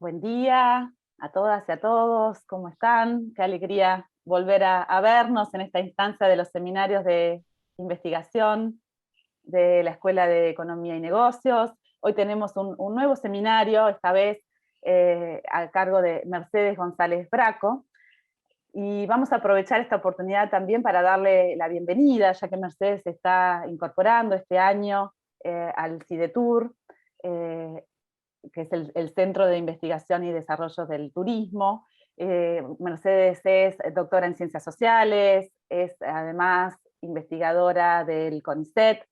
Buen día a todas y a todos, ¿cómo están? Qué alegría volver a vernos en esta instancia de los seminarios de investigación de la Escuela de Economía y Negocios. Hoy tenemos un nuevo seminario, esta vez a cargo de Mercedes González Braco, y vamos a aprovechar esta oportunidad también para darle la bienvenida, ya que Mercedes se está incorporando este año al CIDETUR, que es el Centro de Investigación y Desarrollo del Turismo. Mercedes es doctora en Ciencias Sociales, es además investigadora del CONICET,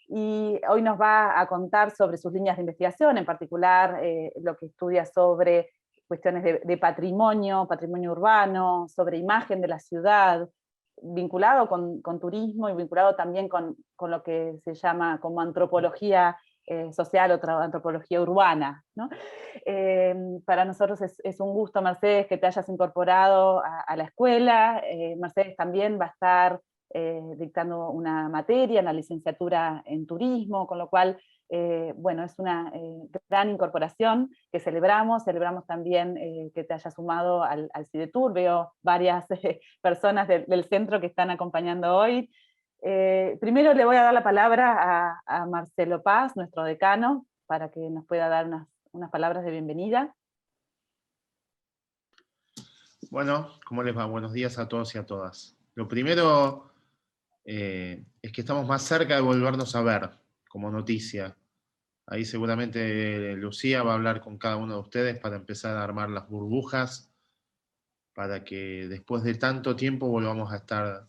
y hoy nos va a contar sobre sus líneas de investigación, en particular lo que estudia sobre cuestiones de patrimonio, patrimonio urbano, sobre imagen de la ciudad, vinculado con turismo y vinculado también con lo que se llama como antropología social o antropología urbana, ¿no? Para nosotros es un gusto, Mercedes, que te hayas incorporado a la escuela. Mercedes también va a estar dictando una materia en la licenciatura en turismo, con lo cual, bueno, es una gran incorporación que celebramos también que te hayas sumado al CIDETUR. Veo varias personas del centro que están acompañando hoy. Primero le voy a dar la palabra a Marcelo Paz, nuestro decano, para que nos pueda dar unas palabras de bienvenida. Bueno, ¿cómo les va? Buenos días a todos y a todas. Lo primero es que estamos más cerca de volvernos a ver como noticia. Ahí seguramente Lucía va a hablar con cada uno de ustedes para empezar a armar las burbujas, para que después de tanto tiempo volvamos a estar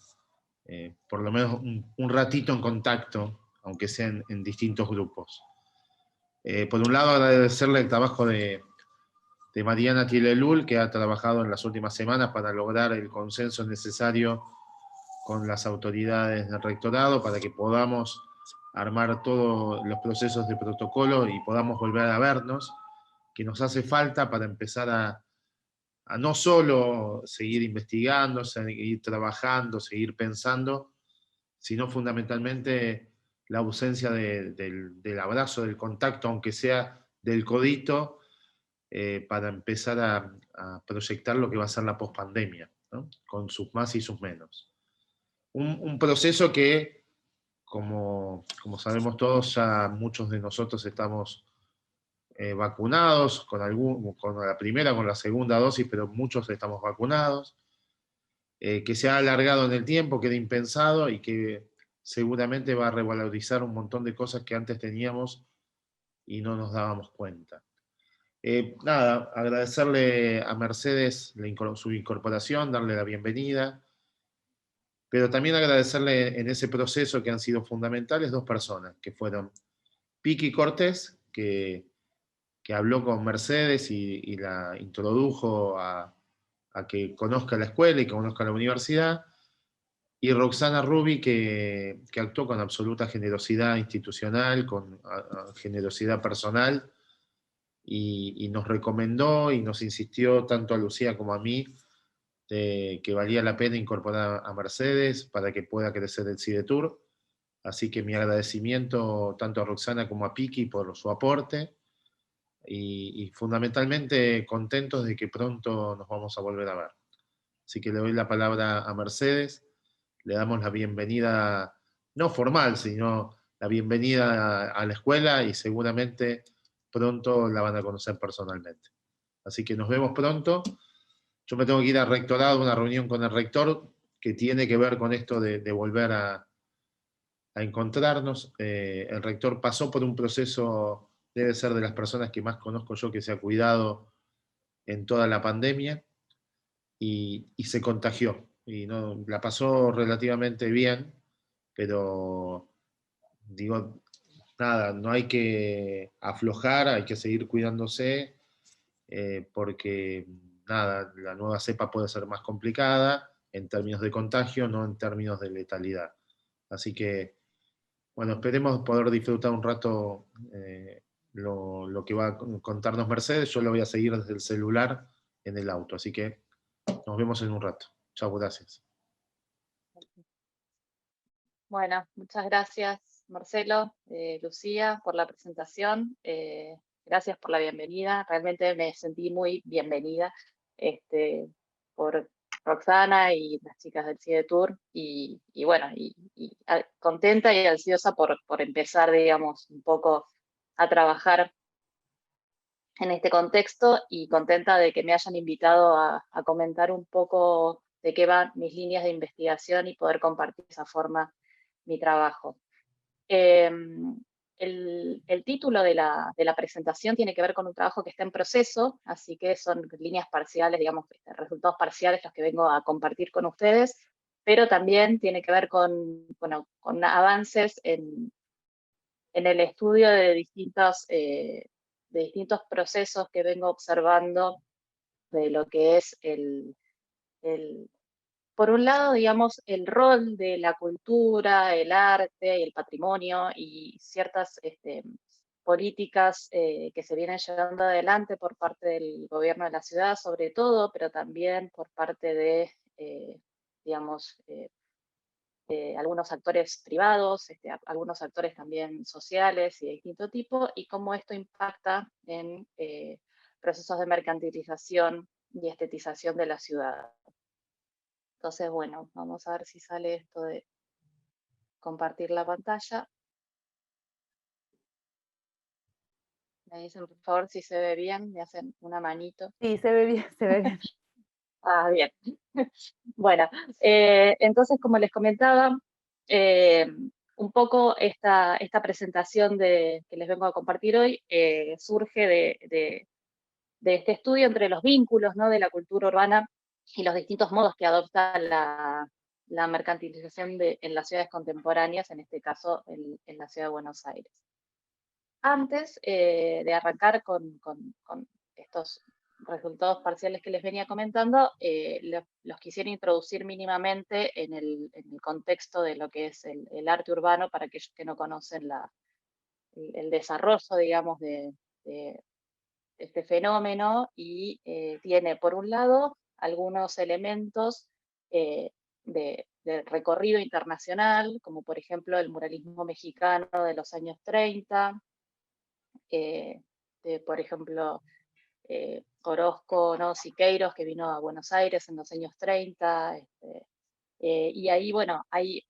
por lo menos un ratito en contacto, aunque sean en distintos grupos. Por un lado, agradecerle el trabajo de Mariana Tielelul, que ha trabajado en las últimas semanas para lograr el consenso necesario con las autoridades del rectorado para que podamos armar todos los procesos de protocolo y podamos volver a vernos, que nos hace falta para empezar a no solo seguir investigando, seguir trabajando, seguir pensando, sino fundamentalmente la ausencia del abrazo, del contacto, aunque sea del codito, para empezar a proyectar lo que va a ser la pospandemia, ¿no? Con sus más y sus menos. Un proceso que, como sabemos todos, ya muchos de nosotros estamos vacunados, con la primera, con la segunda dosis, pero muchos estamos vacunados, que se ha alargado en el tiempo, que era impensado y que seguramente va a revalorizar un montón de cosas que antes teníamos y no nos dábamos cuenta. Nada, agradecerle a Mercedes su incorporación, darle la bienvenida, pero también agradecerle en ese proceso que han sido fundamentales dos personas, que fueron Piqui Cortés, que habló con Mercedes y la introdujo a que conozca la escuela y que conozca la universidad, y Roxana Rubi, que actuó con absoluta generosidad institucional, con generosidad personal, y nos recomendó y nos insistió tanto a Lucía como a mí que valía la pena incorporar a Mercedes para que pueda crecer el CIDETUR. Así que mi agradecimiento tanto a Roxana como a Piki por su aporte y fundamentalmente contentos de que pronto nos vamos a volver a ver. Así que le doy la palabra a Mercedes, le damos la bienvenida, no formal, sino la bienvenida a la escuela y seguramente pronto la van a conocer personalmente. Así que nos vemos pronto. Yo me tengo que ir al rectorado, una reunión con el rector que tiene que ver con esto de volver a encontrarnos. El rector pasó por un proceso, debe ser de las personas que más conozco yo que se ha cuidado en toda la pandemia y se contagió. Y no, la pasó relativamente bien, pero digo, nada, no hay que aflojar, hay que seguir cuidándose, porque nada, la nueva cepa puede ser más complicada en términos de contagio, no en términos de letalidad. Así que, bueno, esperemos poder disfrutar un rato lo que va a contarnos Mercedes. Yo lo voy a seguir desde el celular en el auto. Así que nos vemos en un rato. Chao, gracias. Bueno, muchas gracias Marcelo, Lucía, por la presentación. gracias por la bienvenida. Realmente me sentí muy bienvenida por Roxana y las chicas del CIDE Tour. Y bueno, contenta y ansiosa por empezar, digamos, un poco a trabajar en este contexto y contenta de que me hayan invitado a comentar un poco de qué van mis líneas de investigación y poder compartir de esa forma mi trabajo. El título de la presentación tiene que ver con un trabajo que está en proceso, así que son líneas parciales, digamos, resultados parciales los que vengo a compartir con ustedes, pero también tiene que ver bueno, con avances en el estudio de distintos procesos que vengo observando de lo que es por un lado, digamos, el rol de la cultura, el arte y el patrimonio y ciertas políticas que se vienen llevando adelante por parte del gobierno de la ciudad, sobre todo, pero también por parte de, digamos, algunos actores privados, algunos actores también sociales y de distinto tipo, y cómo esto impacta en procesos de mercantilización y estetización de la ciudad. Entonces, bueno, vamos a ver si sale esto de compartir la pantalla. Me dicen, por favor, si se ve bien, me hacen una manito. Sí, se ve bien, se ve bien. Ah, bien. Bueno, entonces, como les comentaba, un poco esta presentación que les vengo a compartir hoy surge de este estudio entre los vínculos, ¿no?, de la cultura urbana y los distintos modos que adopta la mercantilización en las ciudades contemporáneas, en este caso en la ciudad de Buenos Aires. Antes de arrancar con estos resultados parciales que les venía comentando, los quisiera introducir mínimamente en el contexto de lo que es el arte urbano para aquellos que no conocen el desarrollo, digamos, de este fenómeno, y tiene, por un lado, algunos elementos de recorrido internacional, como por ejemplo el muralismo mexicano de los años 30, por ejemplo, Orozco, ¿no?, Siqueiros, que vino a Buenos Aires en los años 30, y ahí, bueno, hay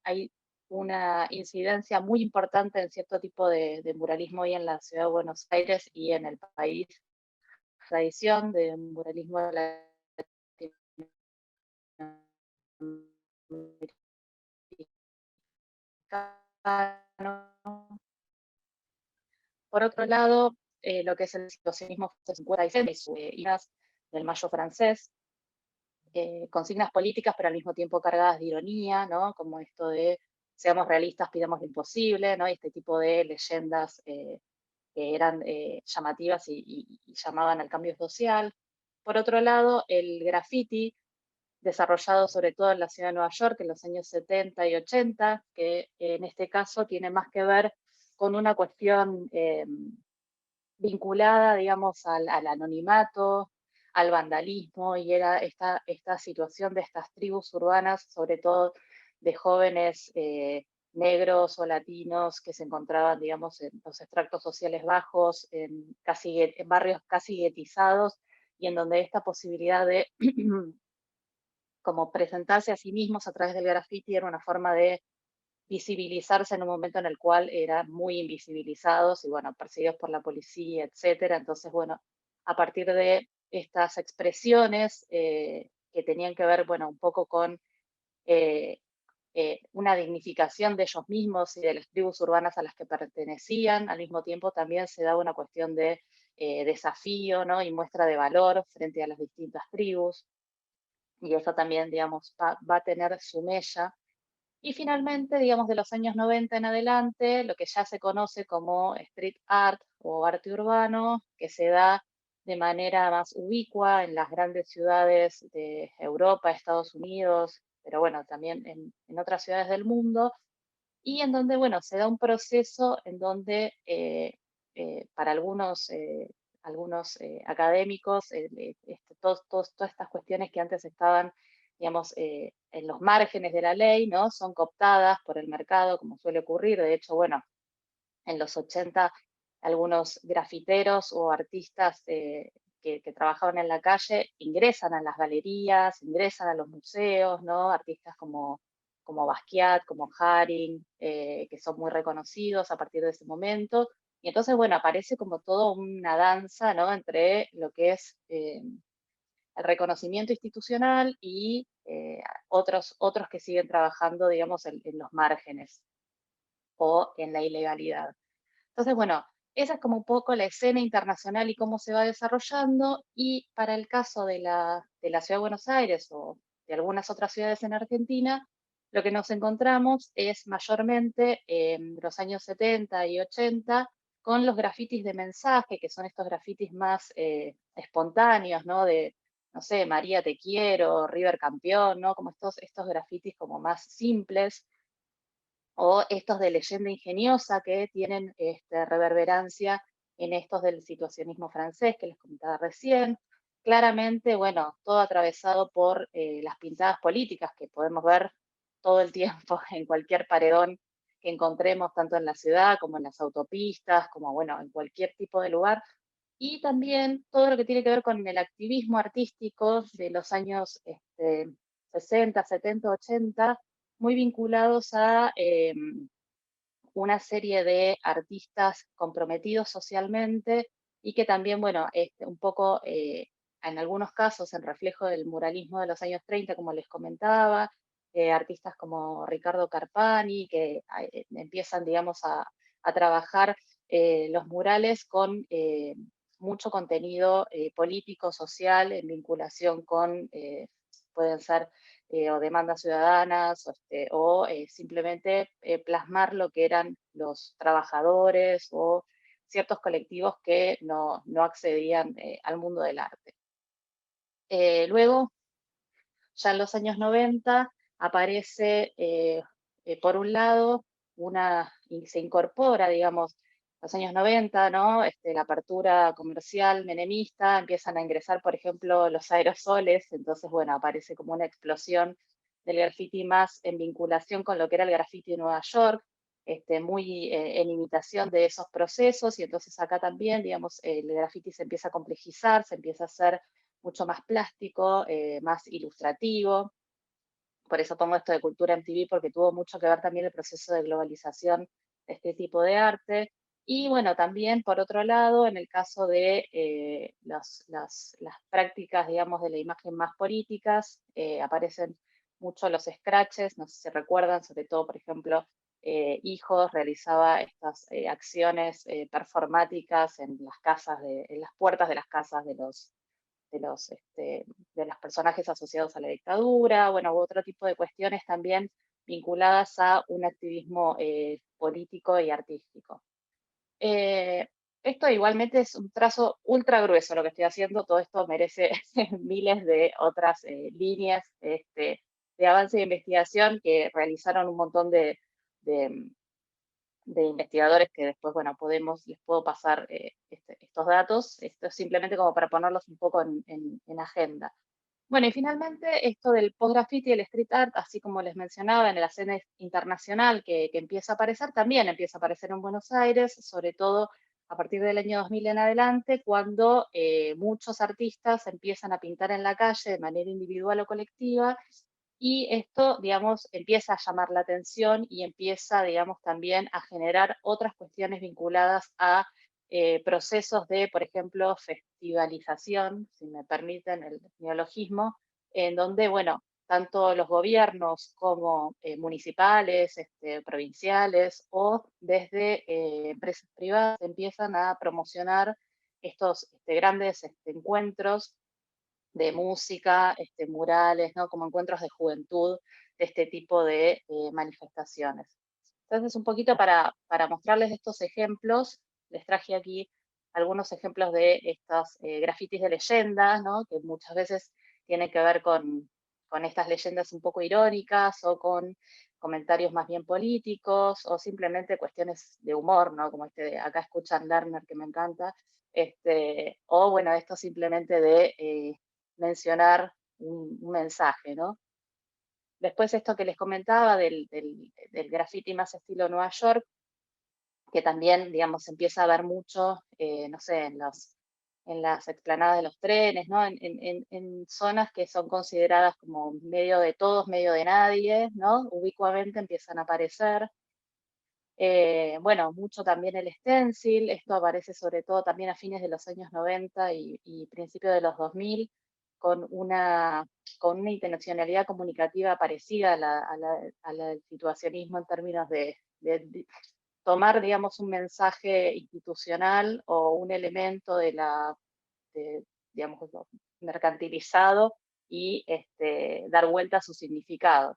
una incidencia muy importante en cierto tipo de muralismo hoy en la ciudad de Buenos Aires y en el país, tradición de muralismo latinoamericano. Por otro lado, lo que es el situacionismo 56 del Mayo francés, consignas políticas, pero al mismo tiempo cargadas de ironía, ¿no?, como esto de seamos realistas, pidamos lo imposible, ¿no?, y este tipo de leyendas que eran llamativas y llamaban al cambio social. Por otro lado, el graffiti, desarrollado sobre todo en la ciudad de Nueva York en los años 70 y 80, que en este caso tiene más que ver con una cuestión vinculada, digamos, al anonimato, al vandalismo, y era esta situación de estas tribus urbanas, sobre todo de jóvenes negros o latinos que se encontraban, digamos, en los extractos sociales bajos, en barrios casi guetizados, y en donde esta posibilidad de como presentarse a sí mismos a través del graffiti era una forma de visibilizarse en un momento en el cual eran muy invisibilizados y, bueno, perseguidos por la policía, etcétera. Entonces, bueno, a partir de estas expresiones que tenían que ver, bueno, un poco con eh, una dignificación de ellos mismos y de las tribus urbanas a las que pertenecían, al mismo tiempo también se daba una cuestión de desafío, ¿no?, y muestra de valor frente a las distintas tribus, y eso también, digamos, va a tener su mella. Y finalmente, digamos, de los años 90 en adelante, lo que ya se conoce como street art o arte urbano, que se da de manera más ubicua en las grandes ciudades de Europa, Estados Unidos, pero bueno, también en otras ciudades del mundo, y en donde, bueno, se da un proceso en donde para algunos académicos, todas estas cuestiones que antes estaban, digamos, en los márgenes de la ley, ¿no?, son cooptadas por el mercado, como suele ocurrir. De hecho, bueno, en los 80 algunos grafiteros o artistas que trabajaban en la calle ingresan a las galerías, ingresan a los museos, ¿no? Artistas como Basquiat, como Haring, que son muy reconocidos a partir de ese momento. Y entonces, bueno, aparece como todo una danza, ¿no? Entre lo que es el reconocimiento institucional y otros que siguen trabajando, digamos, en los márgenes o en la ilegalidad. Entonces, bueno, esa es como un poco la escena internacional y cómo se va desarrollando. Y para el caso de la Ciudad de Buenos Aires o de algunas otras ciudades en Argentina, lo que nos encontramos es mayormente en los años 70 y 80 con los grafitis de mensaje, que son estos grafitis más espontáneos, ¿no? De, no sé, María te quiero, River campeón, ¿no? Como estos grafitis como más simples, o estos de leyenda ingeniosa que tienen reverberancia en estos del situacionismo francés que les comentaba recién. Claramente, bueno, todo atravesado por las pintadas políticas que podemos ver todo el tiempo en cualquier paredón que encontremos, tanto en la ciudad como en las autopistas, como bueno, en cualquier tipo de lugar. Y también todo lo que tiene que ver con el activismo artístico de los años 60, 70, 80, muy vinculados a una serie de artistas comprometidos socialmente y que también, bueno, un poco, en algunos casos, en reflejo del muralismo de los años 30, como les comentaba, artistas como Ricardo Carpani, que empiezan, digamos, a trabajar los murales con mucho contenido político, social, en vinculación con, pueden ser o demandas ciudadanas, simplemente plasmar lo que eran los trabajadores o ciertos colectivos que no accedían al mundo del arte. Luego, ya en los años 90, aparece, por un lado, y se incorpora, digamos, los años 90, ¿no? La apertura comercial menemista, empiezan a ingresar, por ejemplo, los aerosoles, entonces, bueno, aparece como una explosión del graffiti más en vinculación con lo que era el graffiti de Nueva York, muy en imitación de esos procesos, y entonces acá también, digamos, el graffiti se empieza a complejizar, se empieza a hacer mucho más plástico, más ilustrativo. Por eso pongo esto de cultura MTV, porque tuvo mucho que ver también el proceso de globalización de este tipo de arte. Y bueno, también por otro lado, en el caso de las prácticas, digamos, de la imagen más políticas, aparecen mucho los scratches, no sé si recuerdan, sobre todo, por ejemplo, Hijos realizaba estas acciones performáticas en las casas, en las puertas de las casas de los personajes asociados a la dictadura, bueno, u otro tipo de cuestiones también vinculadas a un activismo político y artístico. Esto igualmente es un trazo ultra grueso lo que estoy haciendo, todo esto merece miles de otras líneas de avance e investigación que realizaron un montón de investigadores que después, bueno, les puedo pasar estos datos. Esto es simplemente como para ponerlos un poco en agenda. Bueno, y finalmente esto del post-graffiti y el street art, así como les mencionaba, en la escena internacional que empieza a aparecer, también empieza a aparecer en Buenos Aires, sobre todo a partir del año 2000 en adelante, cuando muchos artistas empiezan a pintar en la calle de manera individual o colectiva, y esto, digamos, empieza a llamar la atención y empieza, digamos, también a generar otras cuestiones vinculadas a procesos de, por ejemplo, festivalización, si me permiten el neologismo, en donde, bueno, tanto los gobiernos como municipales, provinciales o desde empresas privadas empiezan a promocionar estos grandes encuentros de música, murales, ¿no? Como encuentros de juventud, de este tipo de manifestaciones. Entonces, un poquito para mostrarles estos ejemplos, les traje aquí algunos ejemplos de estos grafitis de leyendas, ¿no? Que muchas veces tienen que ver con estas leyendas un poco irónicas o con comentarios más bien políticos o simplemente cuestiones de humor, ¿no? Como acá escuchan Lerner, que me encanta, o bueno, esto simplemente de mencionar un mensaje, ¿no? Después esto que les comentaba del graffiti más estilo Nueva York, que también, digamos, se empieza a ver mucho, no sé, en las explanadas de los trenes, ¿no? En zonas que son consideradas como medio de todos, medio de nadie, ¿no? Ubicuamente empiezan a aparecer. Bueno, mucho también el stencil, esto aparece sobre todo también a fines de los años 90 y principios de los 2000, con con una intencionalidad comunicativa parecida a la del situacionismo en términos de tomar, digamos, un mensaje institucional o un elemento digamos, mercantilizado y dar vuelta a su significado.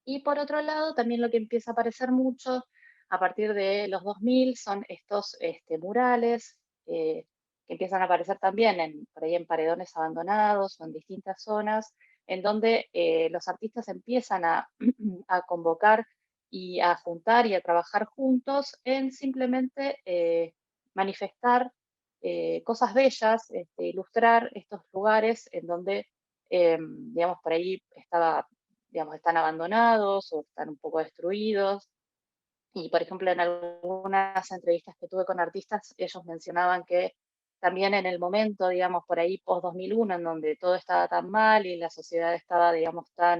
Y por otro lado, también lo que empieza a aparecer mucho a partir de los 2000 son estos murales que empiezan a aparecer también por ahí en paredones abandonados o en distintas zonas, en donde los artistas empiezan a convocar y a juntar y a trabajar juntos en simplemente manifestar cosas bellas, ilustrar estos lugares en donde, digamos, por ahí digamos, están abandonados o están un poco destruidos. Y, por ejemplo, en algunas entrevistas que tuve con artistas, ellos mencionaban que también en el momento, digamos, por ahí post-2001, en donde todo estaba tan mal y la sociedad estaba, digamos, estaba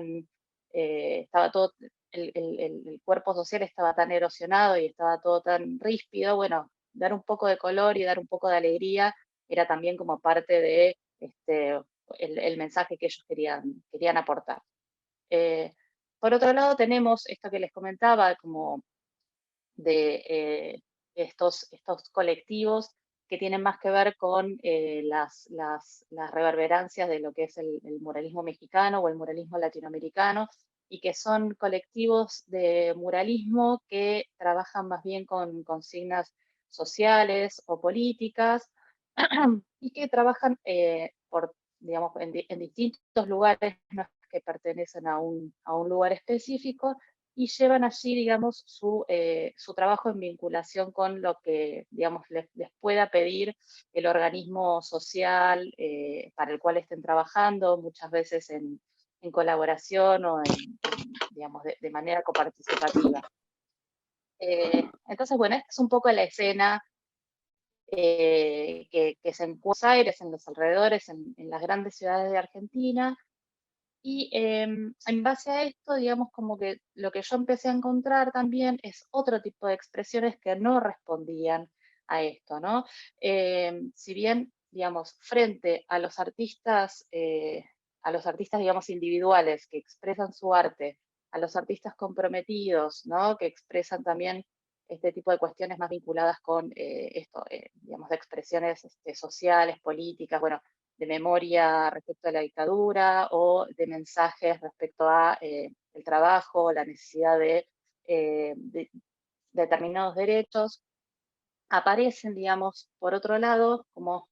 todo, el cuerpo social estaba tan erosionado y estaba todo tan ríspido, bueno, dar un poco de color y dar un poco de alegría era también como parte de el mensaje que ellos querían aportar. Eh, por otro lado, tenemos esto que les comentaba, como de estos colectivos que tienen más que ver con las reverberancias de lo que es el muralismo mexicano o el muralismo latinoamericano, y que son colectivos de muralismo que trabajan más bien con consignas sociales o políticas y que trabajan digamos, en distintos lugares, no es que pertenecen a un lugar específico, y llevan allí, digamos, su trabajo en vinculación con lo que, digamos, les pueda pedir el organismo social para el cual estén trabajando, muchas veces en colaboración o digamos, de manera coparticipativa. Entonces, bueno, esta es un poco la escena que es en Buenos Aires, en los alrededores, en las grandes ciudades de Argentina. Y en base a esto, digamos, como que lo que yo empecé a encontrar también es otro tipo de expresiones que no respondían a esto, ¿no? Si bien, digamos, frente a los artistas, digamos, individuales que expresan su arte, a los artistas comprometidos, ¿no? Que expresan también este tipo de cuestiones más vinculadas con digamos, de expresiones sociales, políticas, bueno, de memoria respecto a la dictadura o de mensajes respecto a el trabajo, la necesidad de determinados derechos, aparecen, digamos, por otro lado, como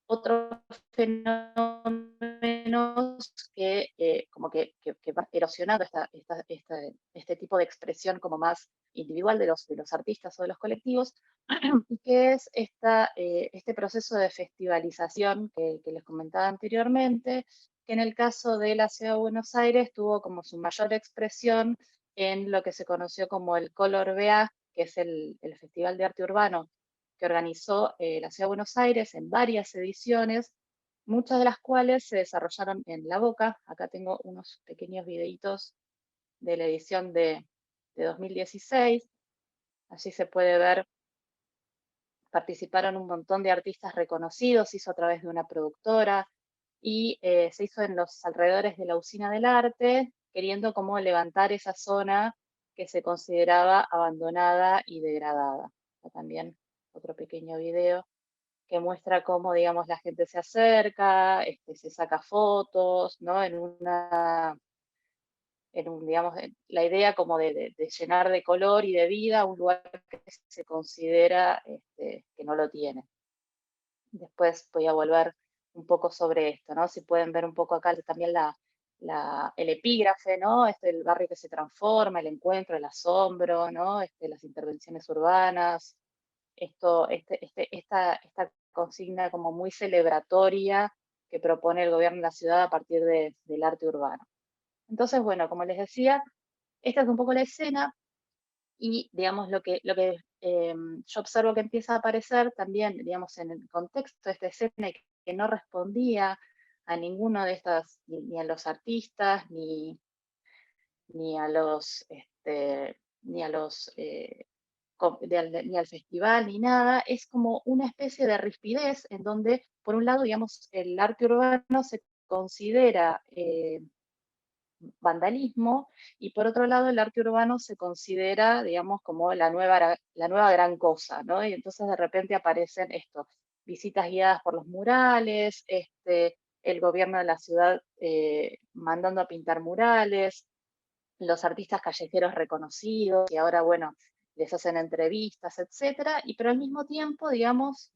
otros fenómenos que como que van erosionando este tipo de expresión como más individual de los artistas o de los colectivos, y que es este proceso de festivalización que les comentaba anteriormente, que en el caso de la Ciudad de Buenos Aires tuvo como su mayor expresión en lo que se conoció como el Color BA, que es el Festival de Arte Urbano que organizó la Ciudad de Buenos Aires en varias ediciones, muchas de las cuales se desarrollaron en La Boca. Acá tengo unos pequeños videitos de la edición de 2016. Allí se puede ver, participaron un montón de artistas reconocidos, se hizo a través de una productora y se hizo en los alrededores de la Usina del Arte, queriendo como levantar esa zona que se consideraba abandonada y degradada. Acá también otro pequeño video que muestra cómo, digamos, la gente se acerca, se saca fotos, ¿no? Digamos, la idea como de llenar de color y de vida un lugar que se considera que no lo tiene. Después voy a volver un poco sobre esto, ¿no? Si pueden ver un poco acá también el epígrafe, ¿no? El barrio que se transforma, el encuentro, el asombro, ¿no? Las intervenciones urbanas, esta consigna como muy celebratoria que propone el gobierno de la ciudad a partir del arte urbano. Entonces, bueno, como les decía, esta es un poco la escena. Y, digamos, yo observo que empieza a aparecer también, digamos, en el contexto de esta escena, que no respondía a ninguno de estas, ni a los artistas, ni a los, ni a los, ni al festival, ni nada, es como una especie de rispidez en donde, por un lado, digamos, el arte urbano se considera vandalismo, y por otro lado el arte urbano se considera, digamos, como la nueva gran cosa, ¿no? Y entonces de repente aparecen esto, visitas guiadas por los murales, el gobierno de la ciudad mandando a pintar murales, los artistas callejeros reconocidos, y ahora, bueno, les hacen entrevistas, etcétera, y pero al mismo tiempo, digamos,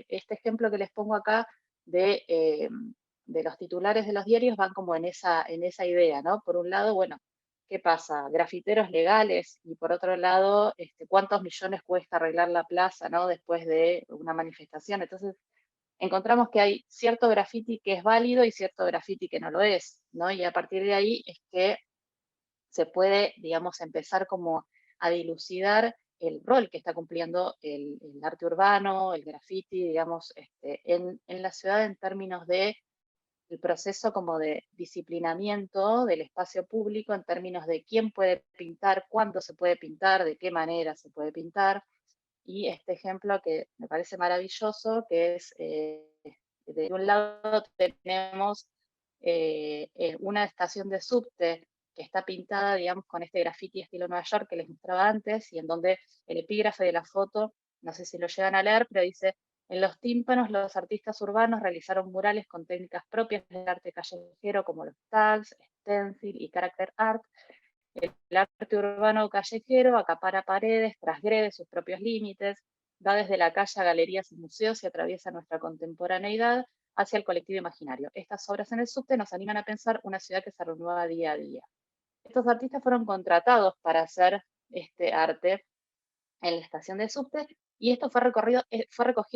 este ejemplo que les pongo acá de los titulares de los diarios van como en esa idea, ¿no? Por un lado, bueno, ¿qué pasa? Grafiteros legales, y por otro lado, ¿cuántos millones cuesta arreglar la plaza, ¿no? Después de una manifestación. Entonces, encontramos que hay cierto graffiti que es válido y cierto graffiti que no lo es, ¿no? Y a partir de ahí es que se puede, digamos, empezar como a dilucidar el rol que está cumpliendo el arte urbano, el graffiti, digamos, en la ciudad en términos de el proceso como de disciplinamiento del espacio público, en términos de quién puede pintar, cuándo se puede pintar, de qué manera se puede pintar. Y este ejemplo que me parece maravilloso, que es, de un lado tenemos una estación de subte que está pintada, digamos, con este graffiti estilo Nueva York que les mostraba antes, y en donde el epígrafe de la foto, no sé si lo llegan a leer, pero dice: en los tímpanos, los artistas urbanos realizaron murales con técnicas propias del arte callejero, como los tags, stencil y character art. El arte urbano callejero acapara paredes, transgrede sus propios límites, va desde la calle a galerías y museos y atraviesa nuestra contemporaneidad hacia el colectivo imaginario. Estas obras en el subte nos animan a pensar una ciudad que se renueva día a día. Estos artistas fueron contratados para hacer este arte en la estación de subte, y esto fue recogido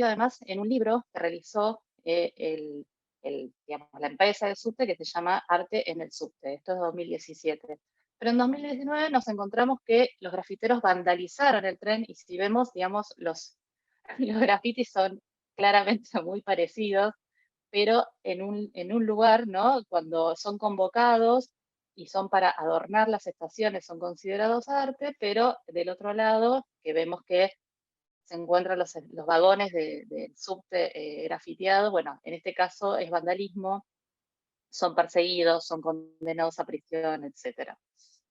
además en un libro que realizó digamos, la empresa del subte, que se llama Arte en el Subte. Esto es 2017. Pero en 2019 nos encontramos que los grafiteros vandalizaron el tren, y si vemos, digamos, los grafitis son claramente muy parecidos, pero en un lugar, ¿no? Cuando son convocados y son para adornar las estaciones, son considerados arte, pero del otro lado, que vemos que se encuentran los vagones del subte grafiteados, bueno, en este caso es vandalismo, son perseguidos, son condenados a prisión, etc.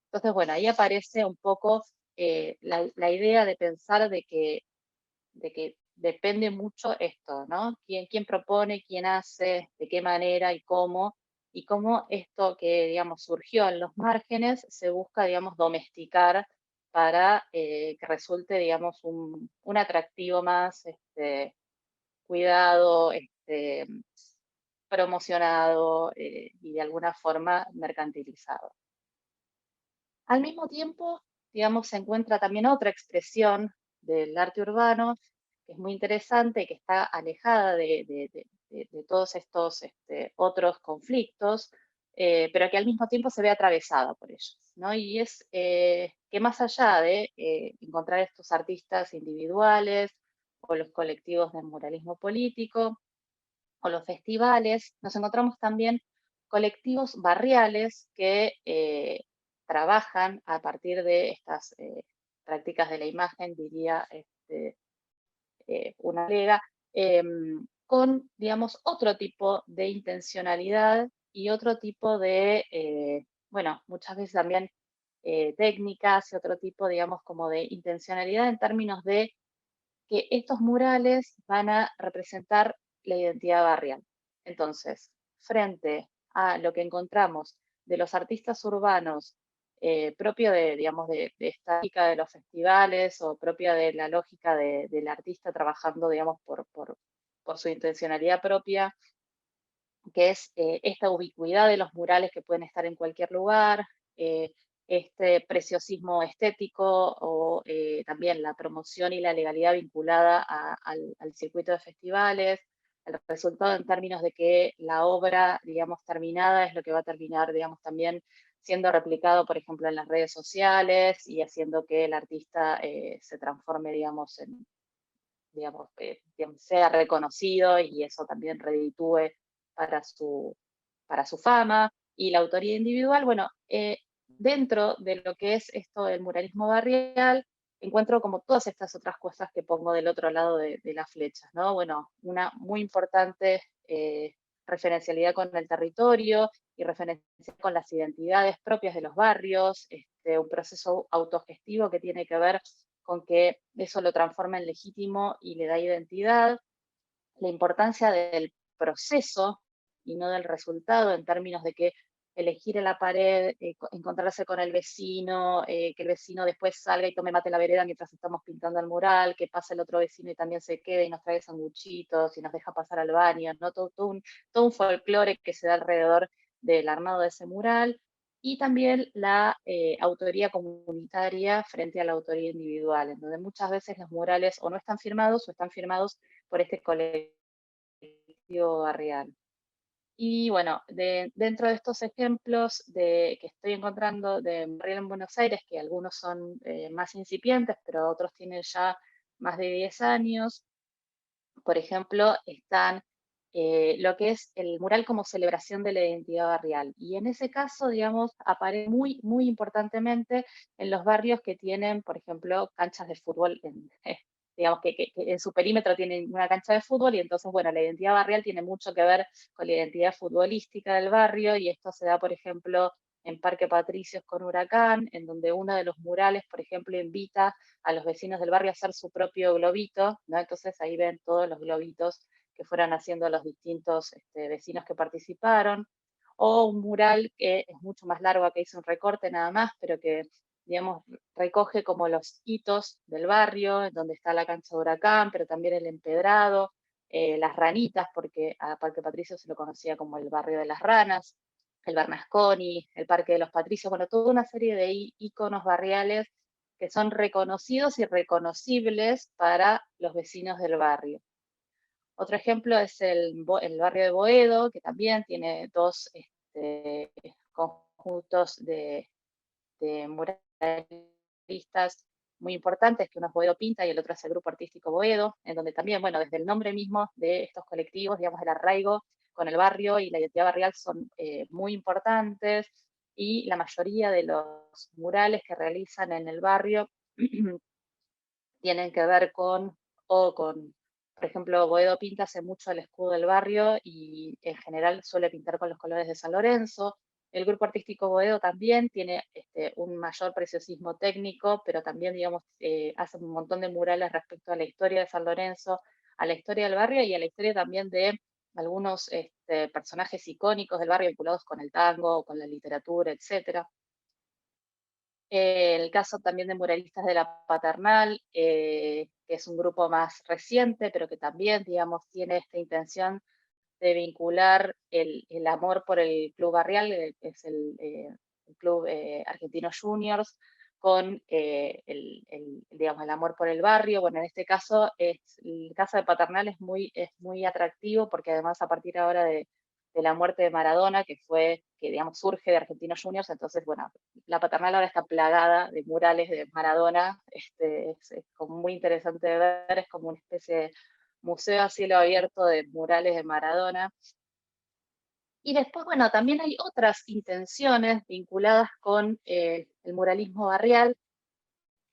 Entonces, bueno, ahí aparece un poco la idea de pensar de que depende mucho esto, ¿no? ¿Quién propone, quién hace, de qué manera y cómo esto que, digamos, surgió en los márgenes se busca, digamos, domesticar para que resulte, digamos, un atractivo más cuidado, promocionado y de alguna forma mercantilizado. Al mismo tiempo, digamos, se encuentra también otra expresión del arte urbano que es muy interesante y que está alejada de todos estos otros conflictos, pero que al mismo tiempo se ve atravesada por ellos, ¿no? Y es que más allá de encontrar estos artistas individuales o los colectivos de muralismo político o los festivales, nos encontramos también colectivos barriales que trabajan a partir de estas prácticas de la imagen, diría una colega, con, digamos, otro tipo de intencionalidad y otro tipo de, bueno, muchas veces también técnicas y otro tipo, digamos, como de intencionalidad en términos de que estos murales van a representar la identidad barrial. Entonces, frente a lo que encontramos de los artistas urbanos, propio de, digamos, de esta lógica de los festivales o propia de la lógica del artista trabajando, digamos, por su intencionalidad propia, que es esta ubicuidad de los murales que pueden estar en cualquier lugar, este preciosismo estético o también la promoción y la legalidad vinculada al circuito de festivales, el resultado en términos de que la obra, digamos, terminada es lo que va a terminar, digamos, también siendo replicado, por ejemplo, en las redes sociales y haciendo que el artista se transforme, digamos, sea reconocido y eso también reditúe para su fama. Y la autoría individual, bueno, dentro de lo que es esto del muralismo barrial, encuentro como todas estas otras cosas que pongo del otro lado de las flechas, ¿no? Bueno, una muy importante referencialidad con el territorio y referencialidad con las identidades propias de los barrios, un proceso autogestivo que tiene que ver con que eso lo transforma en legítimo y le da identidad, la importancia del proceso y no del resultado en términos de que elegir en la pared, encontrarse con el vecino, que el vecino después salga y tome mate en la vereda mientras estamos pintando el mural, que pase el otro vecino y también se quede y nos trae sanguchitos y nos deja pasar al baño, ¿no? Todo un folclore que se da alrededor del armado de ese mural, y también la autoría comunitaria frente a la autoría individual, en donde muchas veces los murales o no están firmados o están firmados por este colectivo barrial. Y bueno, dentro de estos ejemplos que estoy encontrando de barrial en Buenos Aires, que algunos son más incipientes, pero otros tienen ya más de 10 años, por ejemplo, están lo que es el mural como celebración de la identidad barrial. Y en ese caso, digamos, aparece muy, muy importantemente en los barrios que tienen, por ejemplo, canchas de fútbol, digamos que en su perímetro tienen una cancha de fútbol, y entonces, bueno, la identidad barrial tiene mucho que ver con la identidad futbolística del barrio, y esto se da, por ejemplo, en Parque Patricios con Huracán, en donde uno de los murales, por ejemplo, invita a los vecinos del barrio a hacer su propio globito, ¿no? Entonces ahí ven todos los globitos que fueron haciendo los distintos vecinos que participaron, o un mural que es mucho más largo, que hice un recorte nada más, pero que, digamos, recoge como los hitos del barrio, en donde está la cancha de Huracán, pero también el empedrado, las ranitas, porque a Parque Patricios se lo conocía como el barrio de las ranas, el Bernasconi, el Parque de los Patricios, bueno, toda una serie de íconos barriales que son reconocidos y reconocibles para los vecinos del barrio. Otro ejemplo es el barrio de Boedo, que también tiene dos conjuntos de muralistas muy importantes, que uno es Boedo Pinta y el otro es el Grupo Artístico Boedo, en donde también, bueno, desde el nombre mismo de estos colectivos, digamos, el arraigo con el barrio y la identidad barrial son muy importantes, y la mayoría de los murales que realizan en el barrio tienen que ver por ejemplo, Boedo pinta hace mucho el escudo del barrio y en general suele pintar con los colores de San Lorenzo. El grupo artístico Boedo también tiene un mayor preciosismo técnico, pero también, digamos, hace un montón de murales respecto a la historia de San Lorenzo, a la historia del barrio y a la historia también de algunos personajes icónicos del barrio vinculados con el tango, con la literatura, etcétera. El caso también de muralistas de la Paternal, que es un grupo más reciente, pero que también, digamos, tiene esta intención de vincular el amor por el club barrial, que es el club Argentino Juniors, con digamos, el amor por el barrio. Bueno, en este caso, el caso de Paternal es muy atractivo, porque además a partir ahora de la muerte de Maradona, que digamos surge de Argentinos Juniors, entonces, bueno, la Paternal ahora está plagada de murales de Maradona, es como muy interesante de ver, es como una especie de museo a cielo abierto de murales de Maradona. Y después, bueno, también hay otras intenciones vinculadas con el muralismo barrial,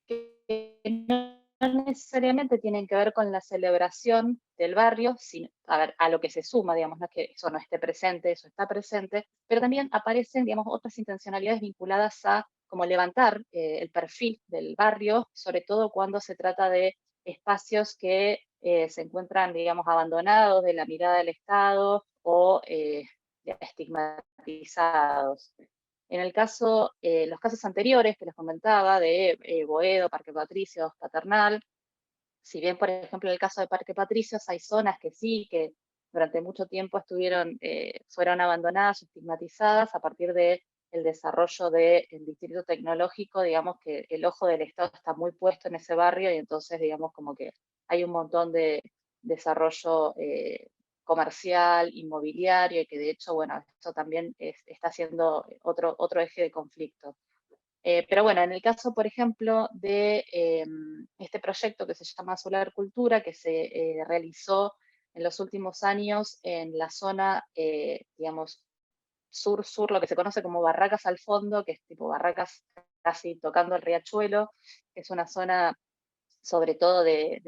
que no necesariamente tienen que ver con la celebración del barrio, sino, a lo que se suma, digamos, no es que eso no esté presente, eso está presente, pero también aparecen, digamos, otras intencionalidades vinculadas a como levantar el perfil del barrio, sobre todo cuando se trata de espacios que se encuentran, digamos, abandonados de la mirada del Estado o estigmatizados. En los casos anteriores que les comentaba de Boedo, Parque Patricios, Paternal, si bien, por ejemplo, en el caso de Parque Patricios hay zonas que sí, que durante mucho tiempo fueron abandonadas, estigmatizadas a partir del desarrollo del distrito tecnológico, digamos que el ojo del Estado está muy puesto en ese barrio, y entonces, digamos, como que hay un montón de desarrollo comercial, inmobiliario, y que de hecho, bueno, esto también está siendo otro eje de conflicto. Pero bueno, en el caso, por ejemplo, de este proyecto que se llama Solar Cultura, que se realizó en los últimos años en la zona, digamos, sur-sur, lo que se conoce como Barracas al Fondo, que es tipo Barracas casi tocando el riachuelo, que es una zona sobre todo de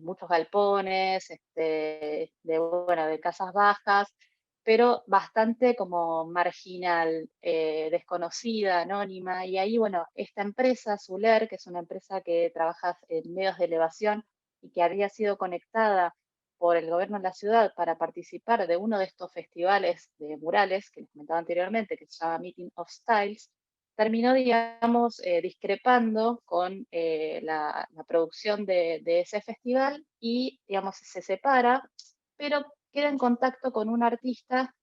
muchos galpones, bueno, de casas bajas, pero bastante como marginal, desconocida, anónima. Y ahí, bueno, esta empresa, Suler, que es una empresa que trabaja en medios de elevación y que había sido conectada por el gobierno de la ciudad para participar de uno de estos festivales de murales que les comentaba anteriormente, que se llama Meeting of Styles, terminó, digamos, discrepando con la producción de ese festival y, digamos, se separa, pero queda en contacto con un artista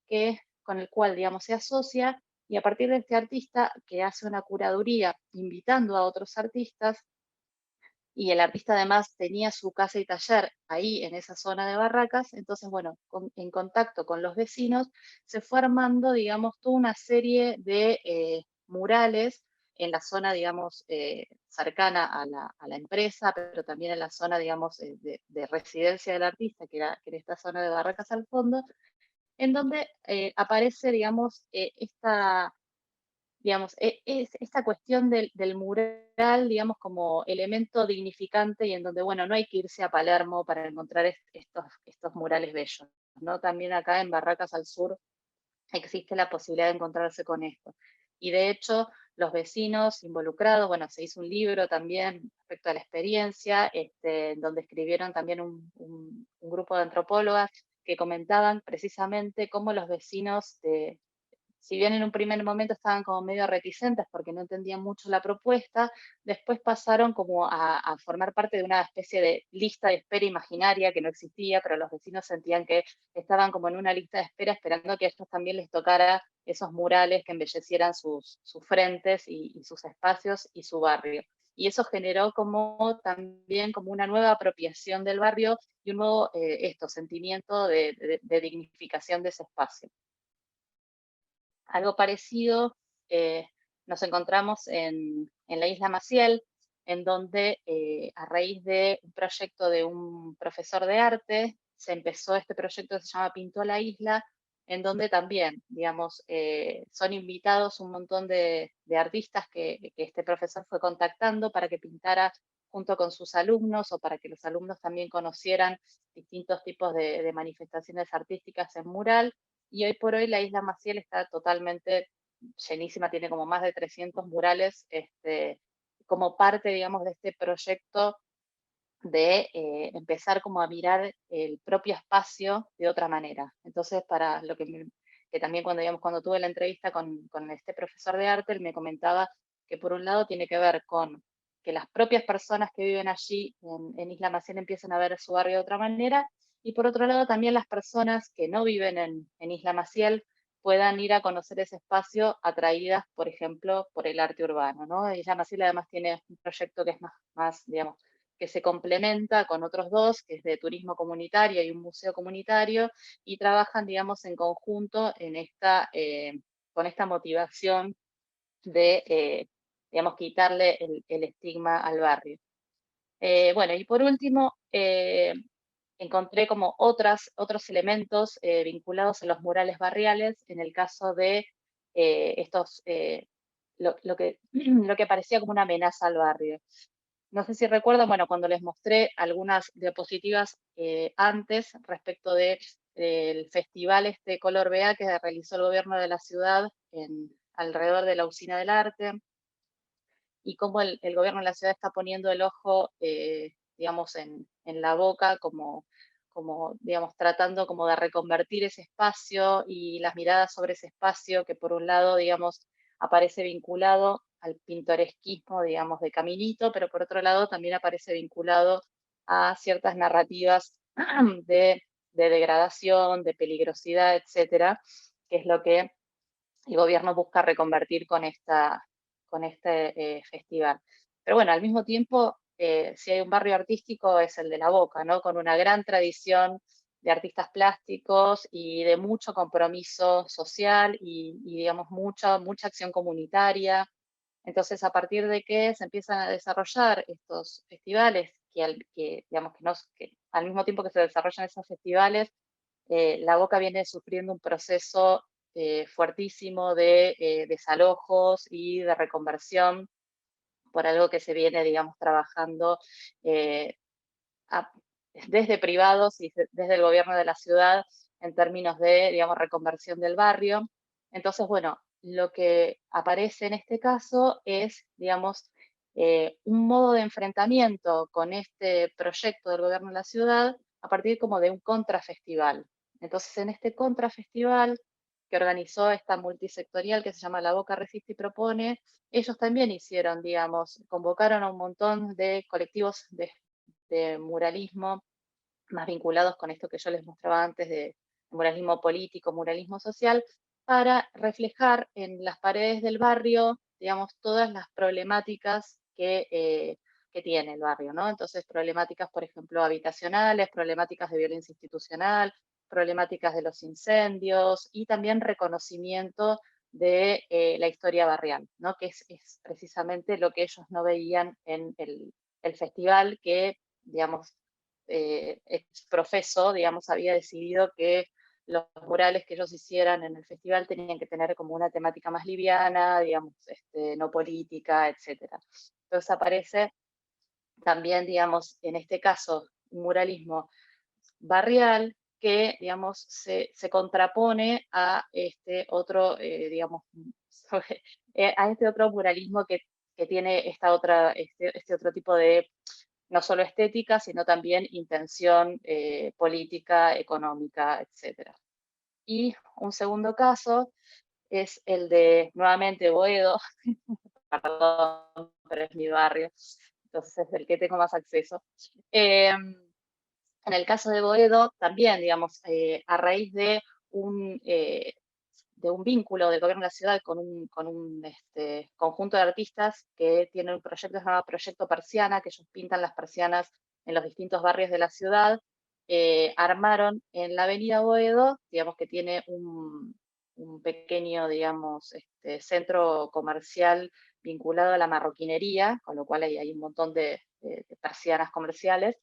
con el cual, digamos, se asocia, y a partir de este artista que hace una curaduría invitando a otros artistas, y el artista además tenía su casa y taller ahí en esa zona de Barracas. Entonces, bueno, en contacto con los vecinos se fue armando, digamos, toda una serie de murales en la zona, digamos, cercana a la empresa, pero también en la zona, digamos, de residencia del artista, que era esta zona de Barracas al fondo, en donde aparece, digamos, digamos, es esta cuestión del mural, digamos, como elemento dignificante, y en donde, bueno, no hay que irse a Palermo para encontrar estos murales bellos, ¿no? También acá en Barracas al Sur existe la posibilidad de encontrarse con esto. Y de hecho, los vecinos involucrados, bueno, se hizo un libro también respecto a la experiencia, donde escribieron también un grupo de antropólogas que comentaban precisamente cómo los vecinos si bien en un primer momento estaban como medio reticentes porque no entendían mucho la propuesta, después pasaron como a formar parte de una especie de lista de espera imaginaria que no existía, pero los vecinos sentían que estaban como en una lista de espera esperando que a ellos también les tocara esos murales que embellecieran sus frentes y sus espacios y su barrio. Y eso generó como también como una nueva apropiación del barrio y un nuevo sentimiento de dignificación de ese espacio. Algo parecido nos encontramos en la isla Maciel, en donde a raíz de un proyecto de un profesor de arte, se empezó este proyecto que se llama Pintó la Isla, en donde también, digamos, son invitados un montón de artistas que este profesor fue contactando para que pintara junto con sus alumnos, o para que los alumnos también conocieran distintos tipos de manifestaciones artísticas en mural. Y hoy por hoy la isla Maciel está totalmente llenísima, tiene como más de 300 murales, como parte, digamos, de este proyecto de empezar como a mirar el propio espacio de otra manera. Entonces, para lo que también cuando tuve la entrevista con este profesor de arte, él me comentaba que por un lado tiene que ver con que las propias personas que viven allí en Isla Maciel empiezan a ver su barrio de otra manera, y por otro lado también las personas que no viven en Isla Maciel puedan ir a conocer ese espacio atraídas, por ejemplo, por el arte urbano, ¿no? Isla Maciel además tiene un proyecto que es más digamos, que se complementa con otros dos, que es de turismo comunitario y un museo comunitario, y trabajan, digamos, en conjunto con esta motivación de, digamos, quitarle el estigma al barrio. Bueno, y por último, encontré como otros elementos vinculados a los murales barriales, en el caso de lo que parecía como una amenaza al barrio. No sé si recuerdan, bueno, cuando les mostré algunas diapositivas antes respecto del festival Color BA que realizó el gobierno de la ciudad alrededor de la Usina del Arte, y cómo el gobierno de la ciudad está poniendo el ojo, digamos, en la boca, digamos, tratando como de reconvertir ese espacio, y las miradas sobre ese espacio que por un lado, digamos, aparece vinculado al pintoresquismo, digamos, de Caminito, pero por otro lado también aparece vinculado a ciertas narrativas de degradación, de peligrosidad, etcétera, que es lo que el gobierno busca reconvertir con este festival. Pero bueno, al mismo tiempo, si hay un barrio artístico es el de La Boca, ¿no? Con una gran tradición de artistas plásticos y de mucho compromiso social y digamos, mucha acción comunitaria. Entonces, a partir de que se empiezan a desarrollar estos festivales, digamos, que al mismo tiempo que se desarrollan esos festivales, La Boca viene sufriendo un proceso fuertísimo de desalojos y de reconversión por algo que se viene, digamos, trabajando eh, a- desde privados y desde el gobierno de la ciudad en términos de, digamos, reconversión del barrio. Entonces, bueno, lo que aparece en este caso es, digamos, un modo de enfrentamiento con este proyecto del gobierno de la ciudad a partir como de un contrafestival. Entonces, en este contrafestival que organizó esta multisectorial que se llama La Boca Resiste y Propone, ellos también hicieron, digamos, convocaron a un montón de colectivos de muralismo más vinculados con esto que yo les mostraba antes de muralismo político, muralismo social, para reflejar en las paredes del barrio, digamos, todas las problemáticas que tiene el barrio, ¿no? Entonces, problemáticas, por ejemplo, habitacionales, problemáticas de violencia institucional, problemáticas de los incendios y también reconocimiento de la historia barrial, ¿no? Que es precisamente lo que ellos no veían en el festival que, digamos, ex profeso, digamos, había decidido que los murales que ellos hicieran en el festival tenían que tener como una temática más liviana, digamos, no política, etc. Entonces aparece también, digamos, en este caso, un muralismo barrial que, digamos, se contrapone a este otro, digamos, a este otro muralismo que tiene este otro tipo de no solo estética, sino también intención política, económica, etc. Y un segundo caso es el de, nuevamente, Boedo, perdón, pero es mi barrio, entonces es del que tengo más acceso. En el caso de Boedo, también, digamos, a raíz de un vínculo del gobierno de la ciudad con un conjunto de artistas que tienen un proyecto que se llama Proyecto Persiana, que ellos pintan las persianas en los distintos barrios de la ciudad, armaron en la avenida Boedo, digamos que tiene un pequeño, digamos, centro comercial vinculado a la marroquinería, con lo cual hay un montón de persianas comerciales.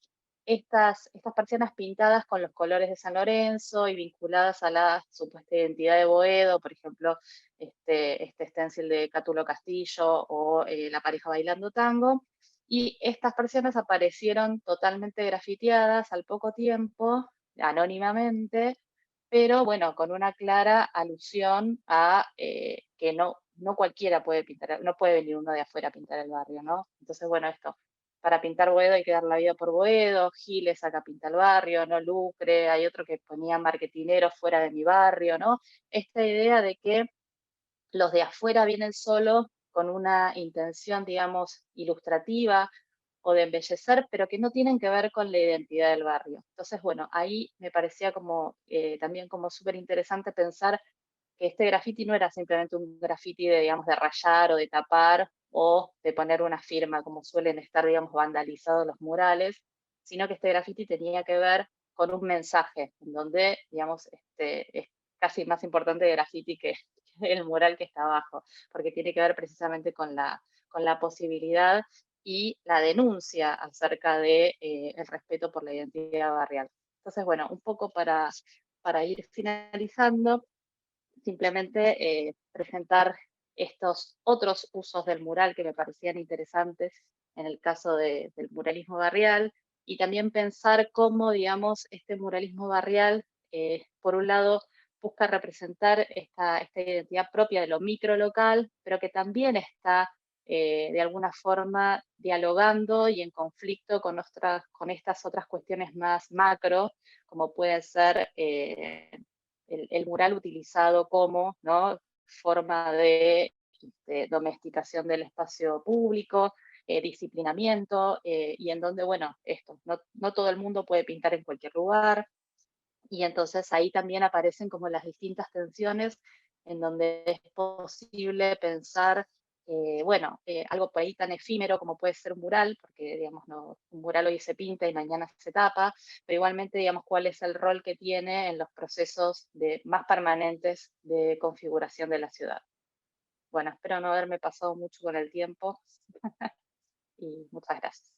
Estas persianas pintadas con los colores de San Lorenzo y vinculadas a la supuesta identidad de Boedo, por ejemplo, este stencil de Cátulo Castillo o La pareja bailando tango. Y estas persianas aparecieron totalmente grafiteadas al poco tiempo, anónimamente, pero bueno, con una clara alusión a que no cualquiera puede pintar, no puede venir uno de afuera a pintar el barrio, ¿no? Entonces, bueno, esto para pintar Boedo hay que dar la vida por Boedo, Giles acá pinta el barrio, no lucre, hay otro que ponía marketineros fuera de mi barrio, ¿no? Esta idea de que los de afuera vienen solo con una intención, digamos, ilustrativa o de embellecer, pero que no tienen que ver con la identidad del barrio. Entonces, bueno, ahí me parecía como también como súper interesante pensar que este graffiti no era simplemente un graffiti de, digamos, de rayar o de tapar o de poner una firma, como suelen estar, digamos, vandalizados los murales, sino que este graffiti tenía que ver con un mensaje, en donde, digamos, es casi más importante el graffiti que el mural que está abajo, porque tiene que ver precisamente con la posibilidad y la denuncia acerca de el respeto por la identidad barrial. Entonces, bueno, un poco para ir finalizando, simplemente presentar estos otros usos del mural que me parecían interesantes en el caso del muralismo barrial y también pensar cómo, digamos, este muralismo barrial, por un lado, busca representar esta identidad propia de lo micro local, pero que también está de alguna forma dialogando y en conflicto con estas otras cuestiones más macro, como puede ser el mural utilizado como, ¿no?, forma de domesticación del espacio público, disciplinamiento, y en donde, bueno, no todo el mundo puede pintar en cualquier lugar, y entonces ahí también aparecen como las distintas tensiones en donde es posible pensar bueno, algo por ahí tan efímero como puede ser un mural, porque digamos, no, un mural hoy se pinta y mañana se tapa, pero igualmente digamos cuál es el rol que tiene en los procesos más permanentes de configuración de la ciudad. Bueno, espero no haberme pasado mucho con el tiempo y muchas gracias.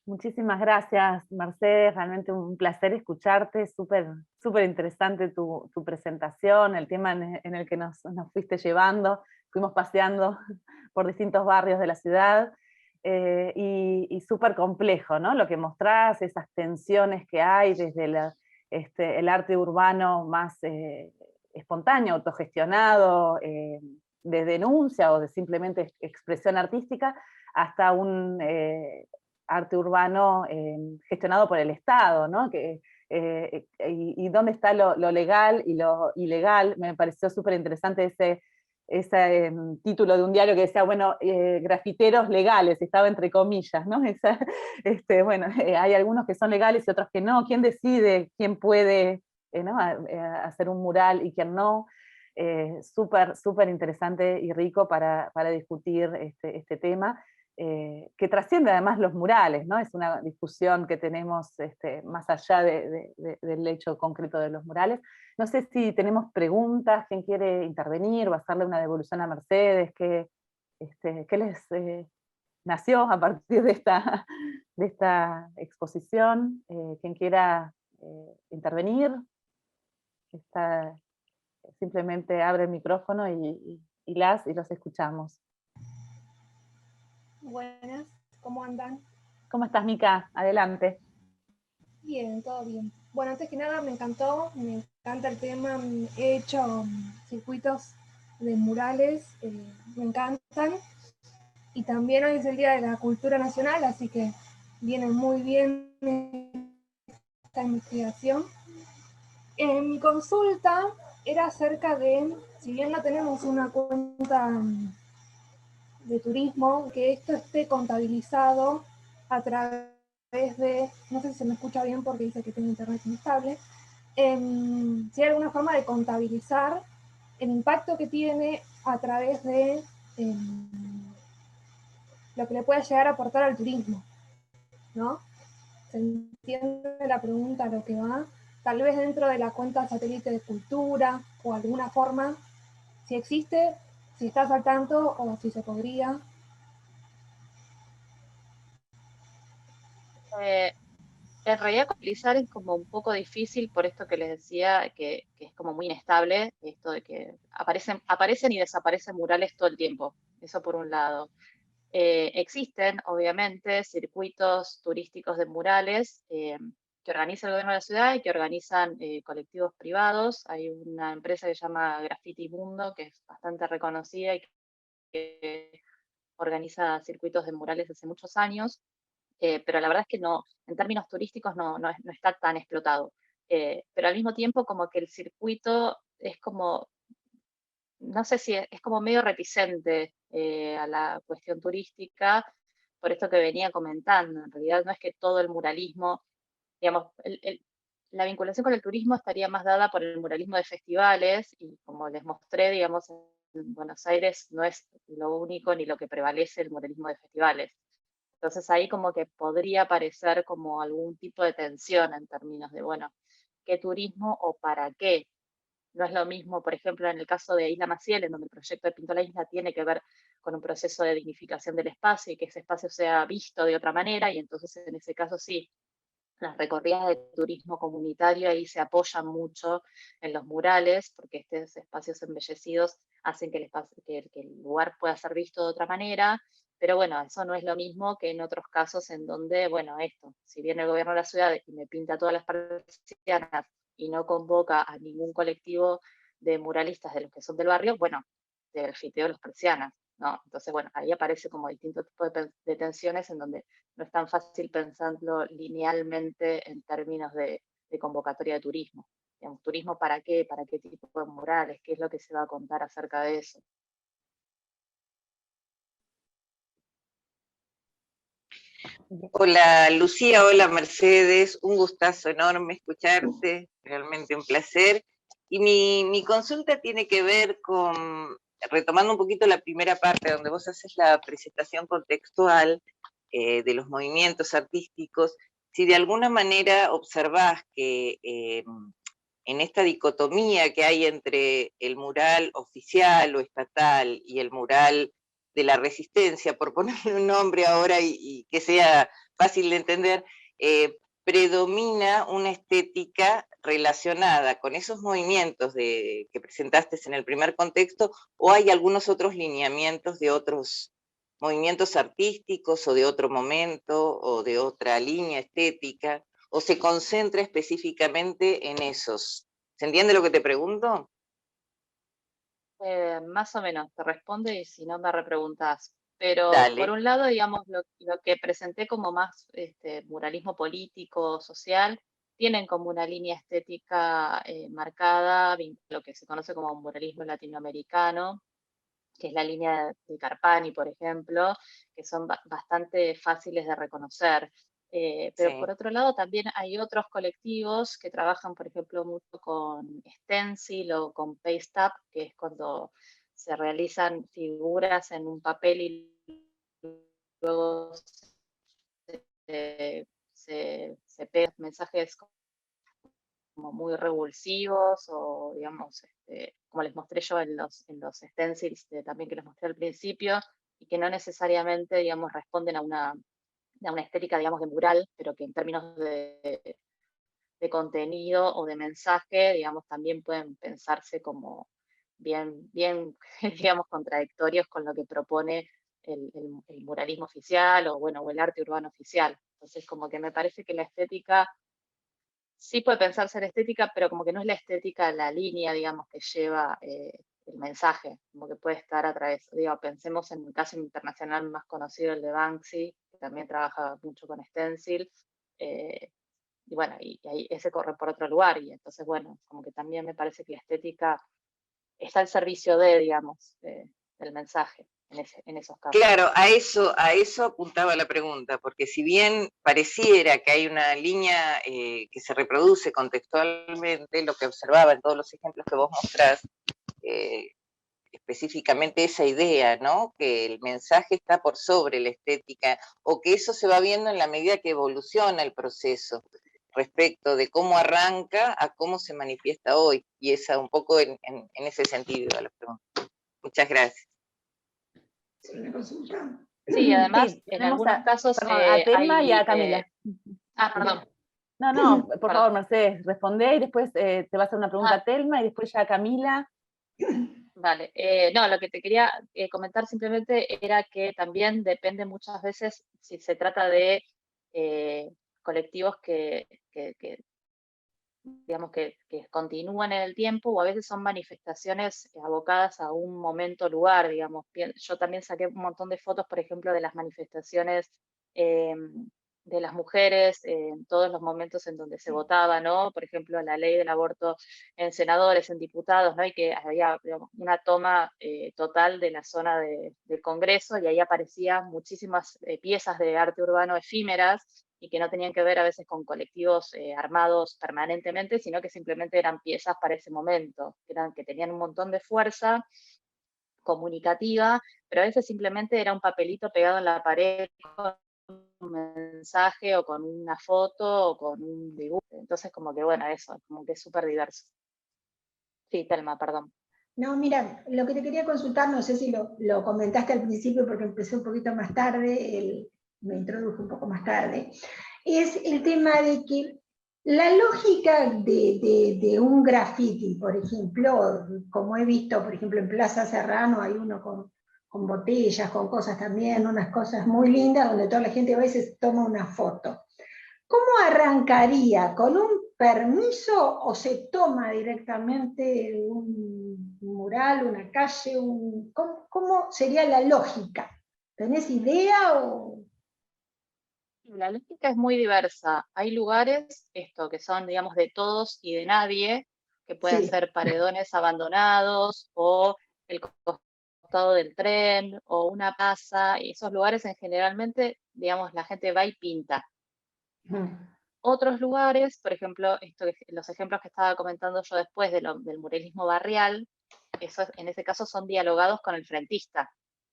Muchísimas gracias, Mercedes, realmente un placer escucharte, súper interesante tu presentación, el tema en el que nos fuiste llevando, fuimos paseando por distintos barrios de la ciudad, y súper complejo, ¿no? Lo que mostrás, esas tensiones que hay desde el arte urbano más espontáneo, autogestionado, de denuncia o de simplemente expresión artística, hasta un arte urbano gestionado por el Estado, ¿no? Y dónde está lo legal y lo ilegal. Me pareció súper interesante ese título de un diario que decía, bueno, grafiteros legales, estaba entre comillas, ¿no? Bueno, hay algunos que son legales y otros que no. ¿Quién decide quién puede ¿no? hacer un mural y quién no? Súper interesante y rico para discutir este tema. Que trasciende además los murales, ¿no? Es una discusión que tenemos más allá del hecho concreto de los murales. No sé si tenemos preguntas, quién quiere intervenir o hacerle una devolución a Mercedes, qué les nació a partir de esta exposición, quien quiera intervenir, simplemente abre el micrófono y los escuchamos. Buenas, ¿cómo andan? ¿Cómo estás, Mica? Adelante. Bien, todo bien. Bueno, antes que nada me encanta el tema. He hecho circuitos de murales, me encantan. Y también hoy es el Día de la Cultura Nacional, así que viene muy bien esta investigación. Mi consulta era acerca de, si bien no tenemos una cuenta de turismo, que esto esté contabilizado a través de, no sé si se me escucha bien porque dice que tengo internet inestable, si hay alguna forma de contabilizar el impacto que tiene a través de lo que le puede llegar a aportar al turismo, ¿no? ¿Se entiende la pregunta a lo que va? Tal vez dentro de la cuenta satélite de cultura o alguna forma, si existe, si estás al tanto o si se podría. En realidad contabilizar es como un poco difícil por esto que les decía, que es como muy inestable, esto de que aparecen y desaparecen murales todo el tiempo, eso por un lado. Existen, obviamente, circuitos turísticos de murales que organiza el gobierno de la ciudad y que organizan colectivos privados. Hay una empresa que se llama Graffiti Mundo, que es bastante reconocida y que organiza circuitos de murales hace muchos años. Pero la verdad es que no, en términos turísticos no está tan explotado. Pero al mismo tiempo como que el circuito es como, no sé si es como medio reticente a la cuestión turística, por esto que venía comentando. En realidad no es que todo el muralismo, digamos, la vinculación con el turismo estaría más dada por el muralismo de festivales y como les mostré, digamos, en Buenos Aires no es lo único ni lo que prevalece el muralismo de festivales. Entonces ahí como que podría aparecer como algún tipo de tensión en términos de, bueno, ¿qué turismo o para qué? No es lo mismo, por ejemplo, en el caso de Isla Maciel, en donde el proyecto de Pinto la Isla tiene que ver con un proceso de dignificación del espacio y que ese espacio sea visto de otra manera, y entonces en ese caso sí, las recorridas de turismo comunitario ahí se apoyan mucho en los murales, porque estos espacios embellecidos hacen que el lugar pueda ser visto de otra manera, pero bueno, eso no es lo mismo que en otros casos en donde, bueno, si viene el gobierno de la ciudad y me pinta todas las persianas y no convoca a ningún colectivo de muralistas de los que son del barrio, bueno, te grafiteo las persianas, ¿no? Entonces, bueno, ahí aparece como distintos tipos de tensiones en donde no es tan fácil pensarlo linealmente en términos de convocatoria de turismo. Digamos, ¿turismo para qué? ¿Para qué tipo de murales? ¿Qué es lo que se va a contar acerca de eso? Hola Lucía, hola Mercedes, un gustazo enorme escucharte, realmente un placer. Y mi consulta tiene que ver con retomando un poquito la primera parte, donde vos haces la presentación contextual de los movimientos artísticos, si de alguna manera observás que en esta dicotomía que hay entre el mural oficial o estatal y el mural de la resistencia, por ponerle un nombre ahora y que sea fácil de entender, predomina una estética relacionada con esos movimientos que presentaste en el primer contexto, o hay algunos otros lineamientos de otros movimientos artísticos o de otro momento o de otra línea estética, o se concentra específicamente en esos. ¿Se entiende lo que te pregunto? Más o menos, te responde y si no me repreguntás. Pero por Dale. un lado, digamos, lo que presenté como más muralismo político, social, tienen como una línea estética marcada, lo que se conoce como muralismo latinoamericano, que es la línea de Carpani, por ejemplo, que son bastante fáciles de reconocer. Pero por Sí. otro lado, también hay otros colectivos que trabajan, por ejemplo, mucho con stencil o con paste up, que es cuando se realizan figuras en un papel y luego se pegan mensajes como muy revulsivos o, digamos, como les mostré yo en los stencils también que les mostré al principio, y que no necesariamente, digamos, responden a una estética, digamos, de mural, pero que en términos de contenido o de mensaje, digamos, también pueden pensarse como bien, bien, digamos, contradictorios con lo que propone el muralismo oficial o, bueno, o el arte urbano oficial. Entonces, como que me parece que la estética sí puede pensarse en estética, pero como que no es la estética la línea, digamos, que lleva el mensaje, como que puede estar a través, digo, pensemos en un caso internacional más conocido, el de Banksy, que también trabaja mucho con stencil, eh, y bueno, y ahí ese corre por otro lugar, y entonces, bueno, como que también me parece que la estética está al servicio de, digamos, del mensaje en esos casos. Claro, a eso apuntaba la pregunta, porque si bien pareciera que hay una línea que se reproduce contextualmente, lo que observaba en todos los ejemplos que vos mostrás, específicamente esa idea, ¿no? Que el mensaje está por sobre la estética, o que eso se va viendo en la medida que evoluciona el proceso, respecto de cómo arranca a cómo se manifiesta hoy, y esa un poco en ese sentido la pregunta. Muchas gracias. Una consulta. Sí, además, Sí, en tenemos algunos casos perdón, a Telma y hay... a Camila. perdón, No, por perdón. favor, Mercedes, responde y después te va a hacer una pregunta Ah, a Telma y después ya a Camila. vale. No, lo que te quería comentar simplemente era que también depende muchas veces si se trata de colectivos digamos, que continúan en el tiempo, o a veces son manifestaciones abocadas a un momento, lugar, digamos. Yo también saqué un montón de fotos, por ejemplo, de las manifestaciones de las mujeres en todos los momentos en donde se votaba, ¿no? Por ejemplo, la ley del aborto en senadores, en diputados, ¿no? Y que había, digamos, una toma total de la zona del Congreso, y ahí aparecían muchísimas piezas de arte urbano efímeras, y que no tenían que ver a veces con colectivos armados permanentemente, sino que simplemente eran piezas para ese momento, que tenían un montón de fuerza comunicativa, pero a veces simplemente era un papelito pegado en la pared con un mensaje o con una foto o con un dibujo. Entonces, como que bueno, eso, como que es súper diverso. Sí, Telma, perdón. No, mira, lo que te quería consultar, no sé si lo comentaste al principio porque empecé un poquito más tarde, me introduje un poco más tarde, es el tema de que la lógica de un graffiti, por ejemplo, como he visto, por ejemplo, en Plaza Serrano hay uno con botellas, con cosas también, unas cosas muy lindas, donde toda la gente a veces toma una foto. ¿Cómo arrancaría? ¿Con un permiso o se toma directamente un mural, una calle? ¿Cómo sería la lógica? ¿Tenés idea o...? La lógica es muy diversa. Hay lugares, esto, que son, digamos, de todos y de nadie, que pueden Sí. ser paredones abandonados o el costado del tren o una plaza, y esos lugares generalmente, digamos, la gente va y pinta. Otros lugares, por ejemplo, los ejemplos que estaba comentando yo después del muralismo barrial, en ese caso son dialogados con el frentista.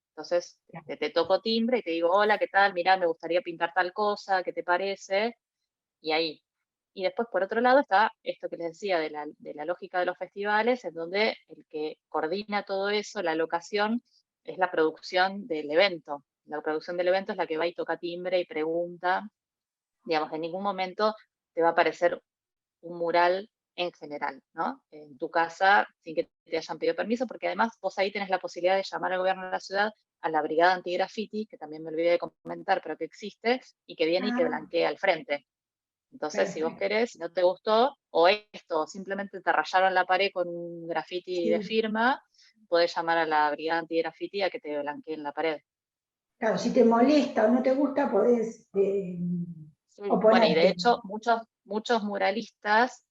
Entonces te toco timbre y te digo, hola, ¿qué tal? Mirá, me gustaría pintar tal cosa, ¿qué te parece? Y ahí. Y después, por otro lado, está esto que les decía de la lógica de los festivales, en donde el que coordina todo eso, la locación, es la producción del evento. La producción del evento es la que va y toca timbre y pregunta. Digamos, en ningún momento te va a aparecer un mural en general, ¿no? En tu casa, sin que te hayan pedido permiso, porque además vos ahí tenés la posibilidad de llamar al gobierno de la ciudad, a la brigada antigraffiti, que también me olvidé de comentar, pero que existe, y que viene y te blanquea al frente. Entonces, si vos Perfecto. querés, si no te gustó, o esto, simplemente te rayaron la pared con un graffiti de Sí. firma, podés llamar a la brigada antigraffiti a que te blanqueen la pared. Claro, si te molesta o no te gusta, podés Bueno, y de oponerte. hecho, muchos muralistas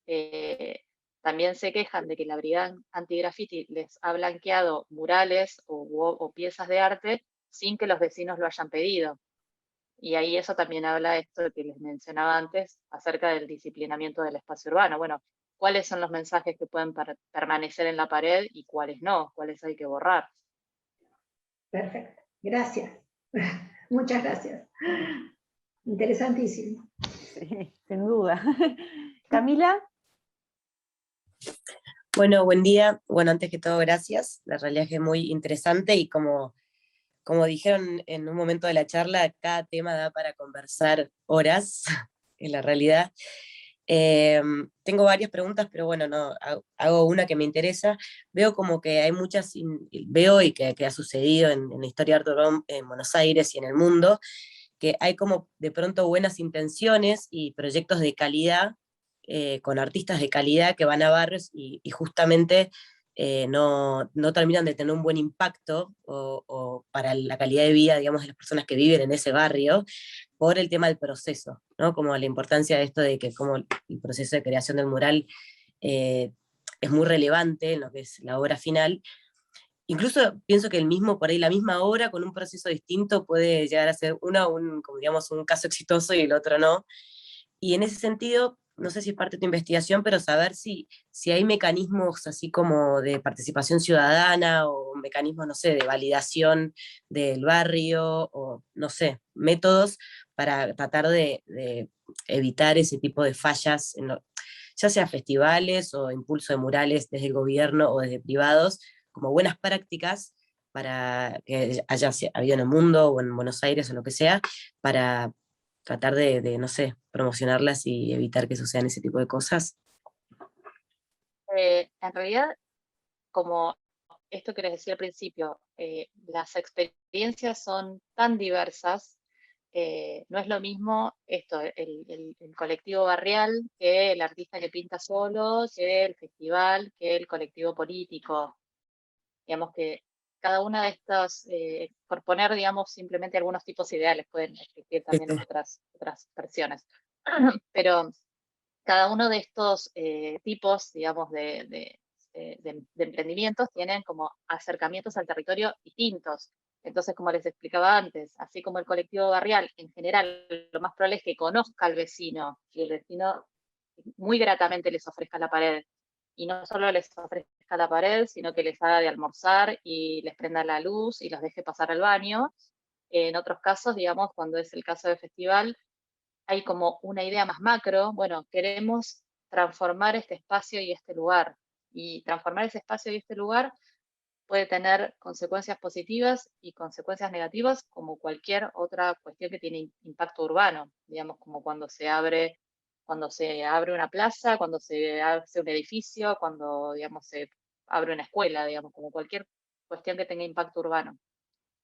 también se quejan de que la brigada antigraffiti les ha blanqueado murales o piezas de arte sin que los vecinos lo hayan pedido. Y ahí eso también habla de esto que les mencionaba antes acerca del disciplinamiento del espacio urbano. Bueno, ¿cuáles son los mensajes que pueden permanecer en la pared y cuáles no? ¿Cuáles hay que borrar? Perfecto. Gracias. Muchas gracias. Interesantísimo. Sí, sin duda. Camila. Bueno, buen día. Bueno, antes que todo, gracias. La realidad es que es muy interesante y como dijeron en un momento de la charla, cada tema da para conversar horas, en la realidad. Tengo varias preguntas, pero bueno, no, hago una que me interesa. Veo como que hay veo y que ha sucedido en la historia de arte urbano en Buenos Aires y en el mundo, que hay como de pronto buenas intenciones y proyectos de calidad, con artistas de calidad que van a barrios y justamente no terminan de tener un buen impacto o para la calidad de vida, digamos, de las personas que viven en ese barrio, por el tema del proceso, ¿no? Como la importancia de esto de que como el proceso de creación del mural eh, es muy relevante en lo que es la obra final. Incluso pienso que por ahí la misma obra con un proceso distinto puede llegar a ser como digamos, un caso exitoso y el otro no. Y en ese sentido, no sé si es parte de tu investigación, pero saber si hay mecanismos así como de participación ciudadana o mecanismos, no sé, de validación del barrio o, no sé, métodos para tratar de evitar ese tipo de fallas, ya sea festivales o impulso de murales desde el gobierno o desde privados, como buenas prácticas para que haya habido en el mundo o en Buenos Aires o lo que sea, para tratar no sé, promocionarlas y evitar que sucedan ese tipo de cosas. En realidad, como esto que les decía al principio, las experiencias son tan diversas, no es lo mismo esto, el colectivo barrial, que el artista que pinta solo, que el festival, que el colectivo político. Digamos que cada una de estas, por poner, digamos, simplemente algunos tipos ideales, pueden existir también otras versiones, pero cada uno de estos tipos, digamos, de emprendimientos tienen como acercamientos al territorio distintos. Entonces, como les explicaba antes, así como el colectivo barrial, en general, lo más probable es que conozca al vecino y el vecino muy gratamente les ofrezca la pared. Y no solo les ofrezca la pared, sino que les haga de almorzar y les prenda la luz y los deje pasar al baño. En otros casos, digamos, cuando es el caso de festival, hay como una idea más macro. Bueno, queremos transformar este espacio y este lugar. Y transformar ese espacio y este lugar puede tener consecuencias positivas y consecuencias negativas, como cualquier otra cuestión que tiene impacto urbano, digamos, como cuando se abre una plaza, cuando se hace un edificio, cuando, digamos, se abre una escuela, digamos, como cualquier cuestión que tenga impacto urbano.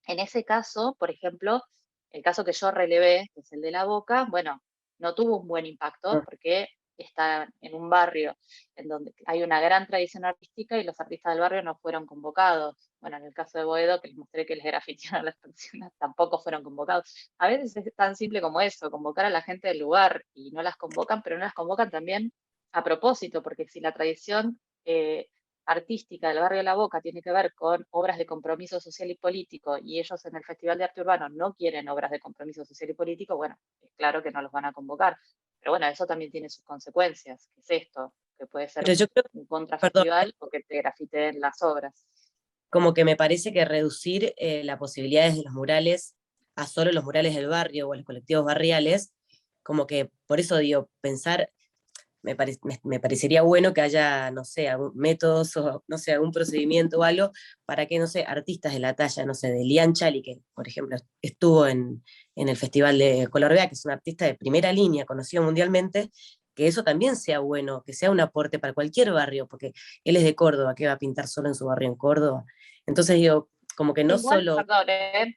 En ese caso, por ejemplo, el caso que yo relevé, que es el de La Boca, bueno, no tuvo un buen impacto porque está en un barrio en donde hay una gran tradición artística y los artistas del barrio no fueron convocados. Bueno, en el caso de Boedo, que les mostré que les grafitearon a las personas, tampoco fueron convocados. A veces es tan simple como eso, convocar a la gente del lugar y no las convocan, pero no las convocan también a propósito, porque si la tradición artística del barrio de La Boca tiene que ver con obras de compromiso social y político, y ellos en el Festival de Arte Urbano no quieren obras de compromiso social y político, bueno, es claro que no los van a convocar. Pero bueno, eso también tiene sus consecuencias, que es esto, que puede ser Pero yo creo, un perdón, contrafestival o que te grafiteen las obras. como que me parece que reducir las posibilidades de los murales a solo los murales del barrio o a los colectivos barriales, como que por eso digo, pensar, me parecería bueno que haya, no sé, algún métodos o, no sé, algún procedimiento o algo para que, no sé, artistas de la talla, no sé, de Lian Chali, que por ejemplo estuvo en el Festival de Color Vea, que es un artista de primera línea, conocido mundialmente, que eso también sea bueno, que sea un aporte para cualquier barrio, porque él es de Córdoba, que va a pintar solo en su barrio en Córdoba. Entonces digo, como que no Igual, solo... perdón,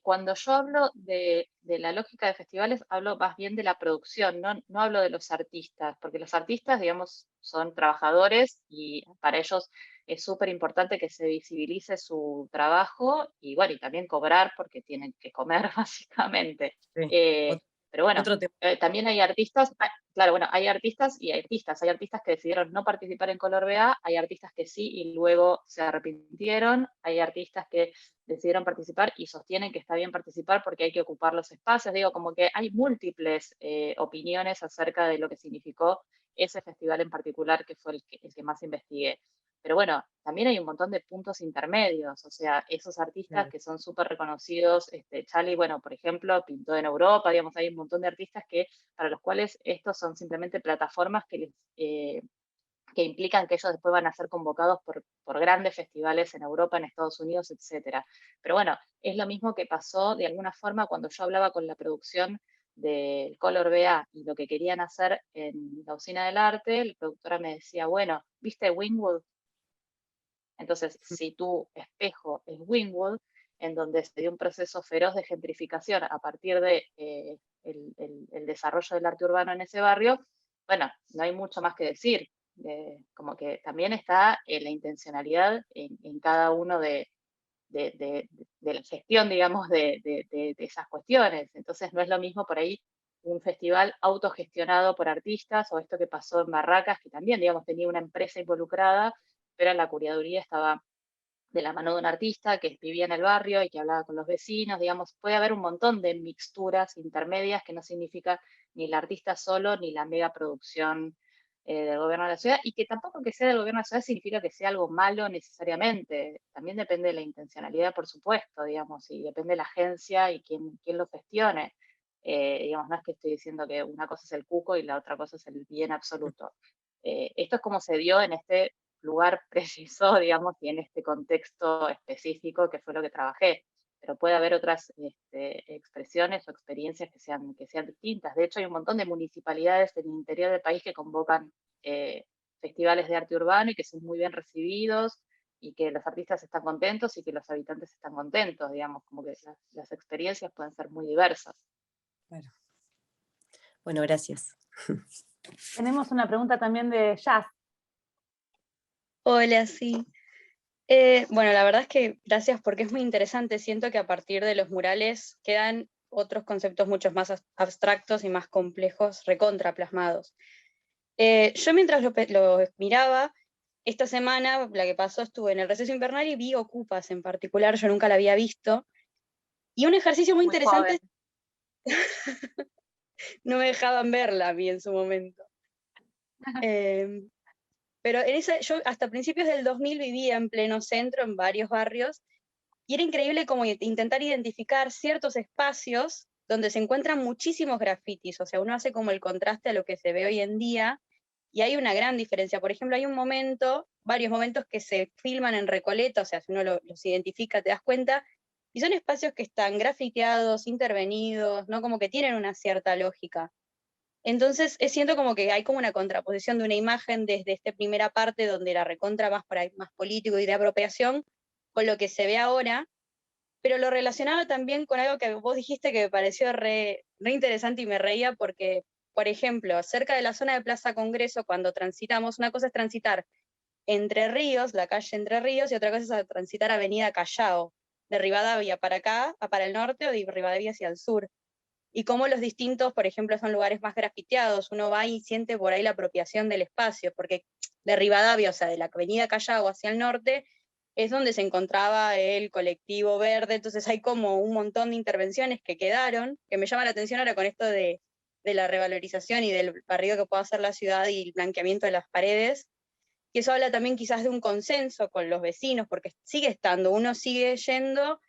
cuando yo hablo de la lógica de festivales, hablo más bien de la producción, no hablo de los artistas, porque los artistas, digamos, son trabajadores y para ellos es súper importante que se visibilice su trabajo y bueno, y también cobrar porque tienen que comer básicamente. Sí, Pero bueno, otro tema. también hay artistas, claro, bueno, hay artistas y hay artistas que decidieron no participar en Color BA, hay artistas que sí y luego se arrepintieron, hay artistas que decidieron participar y sostienen que está bien participar porque hay que ocupar los espacios. Digo, como que hay múltiples opiniones acerca de lo que significó ese festival en particular, que fue el que más investigué. Pero bueno, también hay un montón de puntos intermedios, o sea, esos artistas que son súper reconocidos, Charlie, bueno, por ejemplo, pintó en Europa, digamos, hay un montón de artistas para los cuales estos son simplemente plataformas que implican que ellos después van a ser convocados por grandes festivales en Europa, en Estados Unidos, etcétera. Pero bueno, es lo mismo que pasó de alguna forma cuando yo hablaba con la producción del Color BA y lo que querían hacer en la Usina del Arte, la productora me decía, bueno, ¿viste Wynwood? Entonces, si tu espejo es Wynwood, en donde se dio un proceso feroz de gentrificación a partir de el desarrollo del arte urbano en ese barrio, bueno, no hay mucho más que decir. Como que también está la intencionalidad en cada uno de la gestión, digamos, de esas cuestiones. Entonces, no es lo mismo por ahí un festival autogestionado por artistas o esto que pasó en Barracas, que también, digamos, tenía una empresa involucrada, pero la curaduría estaba de la mano de un artista que vivía en el barrio y que hablaba con los vecinos, digamos, puede haber un montón de mixturas intermedias que no significa ni el artista solo ni la mega producción del gobierno de la ciudad, y que tampoco que sea del gobierno de la ciudad significa que sea algo malo necesariamente, también depende de la intencionalidad, por supuesto, digamos, y depende de la agencia y quién lo gestione. Digamos, no es que estoy diciendo que una cosa es el cuco y la otra cosa es el bien absoluto. Esto es como se dio en este lugar preciso, digamos, y en este contexto específico que fue lo que trabajé. Pero puede haber otras expresiones o experiencias que sean distintas. De hecho, hay un montón de municipalidades en el interior del país que convocan festivales de arte urbano y que son muy bien recibidos y que los artistas están contentos y que los habitantes están contentos, digamos, como que las experiencias pueden ser muy diversas. Claro. Bueno, gracias. Tenemos una pregunta también de Jazz. Hola, sí. Bueno, la verdad es que gracias porque es muy interesante. Siento que a partir de los murales quedan otros conceptos mucho más abstractos y más complejos, recontra plasmados. Yo mientras lo miraba, esta semana, la que pasó, estuve en el receso invernal y vi Ocupas en particular, yo nunca la había visto. Y un ejercicio muy interesante, no me dejaban verla a mí en su momento. Pero yo hasta principios del 2000 vivía en pleno centro, en varios barrios, y era increíble como intentar identificar ciertos espacios donde se encuentran muchísimos grafitis, o sea, uno hace como el contraste a lo que se ve hoy en día, y hay una gran diferencia. Por ejemplo, hay varios momentos que se filman en Recoleta, o sea, si uno los identifica, te das cuenta, y son espacios que están grafiteados, intervenidos, ¿no? Como que tienen una cierta lógica. Entonces, siento como que hay como una contraposición de una imagen desde esta primera parte donde era recontra más político y de apropiación, con lo que se ve ahora, pero lo relacionaba también con algo que vos dijiste que me pareció re interesante y me reía porque, por ejemplo, cerca de la zona de Plaza Congreso, cuando transitamos, una cosa es transitar Entre Ríos, la calle Entre Ríos, y otra cosa es transitar Avenida Callao, de Rivadavia para acá, para el norte, o de Rivadavia hacia el sur. Y cómo los distintos, por ejemplo, son lugares más grafiteados, uno va y siente por ahí la apropiación del espacio, porque de Rivadavia, o sea, de la avenida Callao hacia el norte, es donde se encontraba el colectivo verde, entonces hay como un montón de intervenciones que quedaron, que me llama la atención ahora con esto de de la revalorización y del barrido que puede hacer la ciudad y el blanqueamiento de las paredes. Y eso habla también quizás de un consenso con los vecinos, porque sigue estando, uno sigue yendo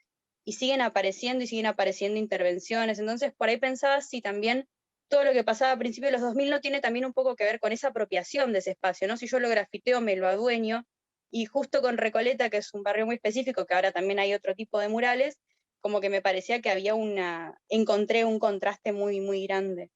y siguen apareciendo intervenciones. Entonces, por ahí pensaba si también todo lo que pasaba a principios de los 2000 no tiene también un poco que ver con esa apropiación de ese espacio, ¿no? Si yo lo grafiteo, me lo adueño, y justo con Recoleta, que es un barrio muy específico, que ahora también hay otro tipo de murales, como que me parecía que encontré un contraste muy, muy grande.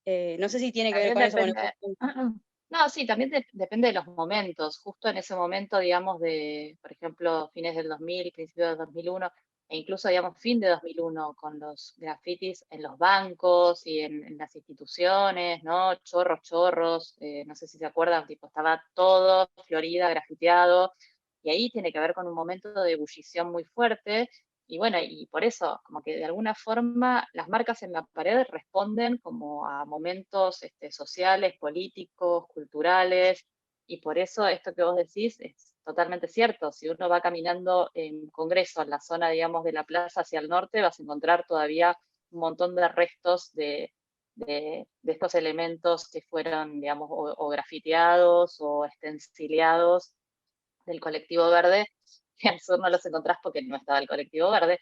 No sé si tiene que ver También con eso. depende. No, sí, también depende de los momentos. Justo en ese momento, digamos, por ejemplo, fines del 2000, principios del 2001, e incluso, digamos, fin de 2001, con los grafitis en los bancos y en las instituciones, ¿no? Chorros, no sé si se acuerdan, tipo, estaba todo Florida grafiteado, y ahí tiene que ver con un momento de ebullición muy fuerte. Y bueno, y por eso, como que de alguna forma las marcas en la pared responden como a momentos sociales, políticos, culturales, y por eso esto que vos decís es totalmente cierto. Si uno va caminando en Congreso, en la zona, digamos, de la plaza hacia el norte, vas a encontrar todavía un montón de restos de estos elementos que fueron, digamos, o grafiteados o estencileados del colectivo verde, que al sur no los encontrás porque no estaba el colectivo verde.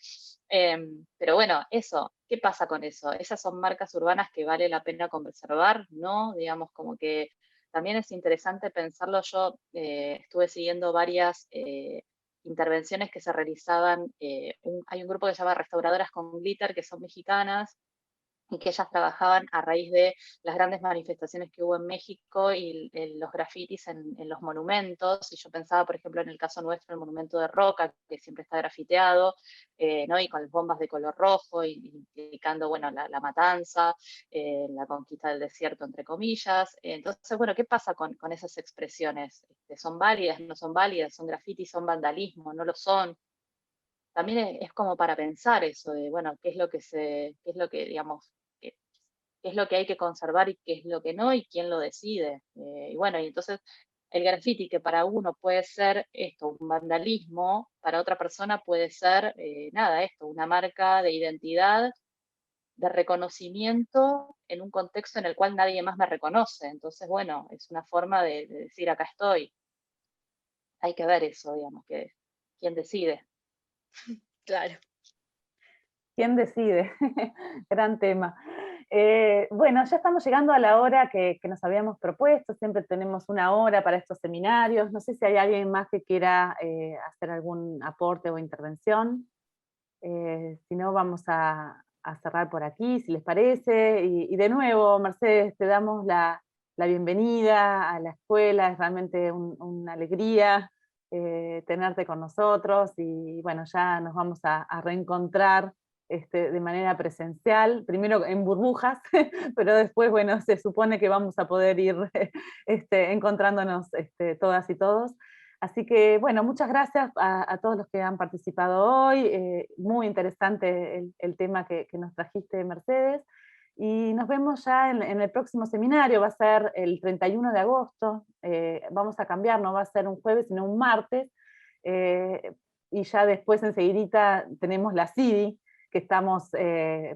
Pero bueno, eso, ¿qué pasa con eso? Esas son marcas urbanas que vale la pena conservar, ¿no? Digamos, como que también es interesante pensarlo. Yo estuve siguiendo varias intervenciones que se realizaban. Hay un grupo que se llama Restauradoras con Glitter, que son mexicanas, y que ellas trabajaban a raíz de las grandes manifestaciones que hubo en México y los grafitis en los monumentos. Y yo pensaba, por ejemplo, en el caso nuestro, el monumento de Roca, que siempre está grafiteado, ¿no? Y con las bombas de color rojo, indicando, bueno, la matanza, la conquista del desierto, entre comillas. Entonces, bueno, ¿qué pasa con esas expresiones? ¿Son válidas, no son válidas? ¿Son grafitis, son vandalismo, no lo son? También es como para pensar eso de, bueno, qué es lo que, digamos, qué es lo que hay que conservar y qué es lo que no, y quién lo decide. Y bueno, y entonces el graffiti, que para uno puede ser esto, un vandalismo, para otra persona puede ser, nada, esto, una marca de identidad, de reconocimiento en un contexto en el cual nadie más me reconoce. Entonces, bueno, es una forma de decir, acá estoy. Hay que ver eso, digamos, que quién decide. Claro. ¿Quién decide? Gran tema. Bueno, ya estamos llegando a la hora que nos habíamos propuesto. Siempre tenemos una hora para estos seminarios. No sé si hay alguien más que quiera hacer algún aporte o intervención. Si no, vamos a cerrar por aquí, si les parece. Y de nuevo, Mercedes, te damos la bienvenida a la escuela. Es realmente una alegría tenerte con nosotros. Y bueno, ya nos vamos a reencontrar de manera presencial, primero en burbujas, pero después, bueno, se supone que vamos a poder ir encontrándonos todas y todos. Así que, bueno, muchas gracias a todos los que han participado hoy. Muy interesante el tema que nos trajiste, Mercedes. Y nos vemos ya en el próximo seminario. Va a ser el 31 de agosto. Vamos a cambiar, no va a ser un jueves, sino un martes. Y ya después, enseguidita, tenemos la CIDI, que estamos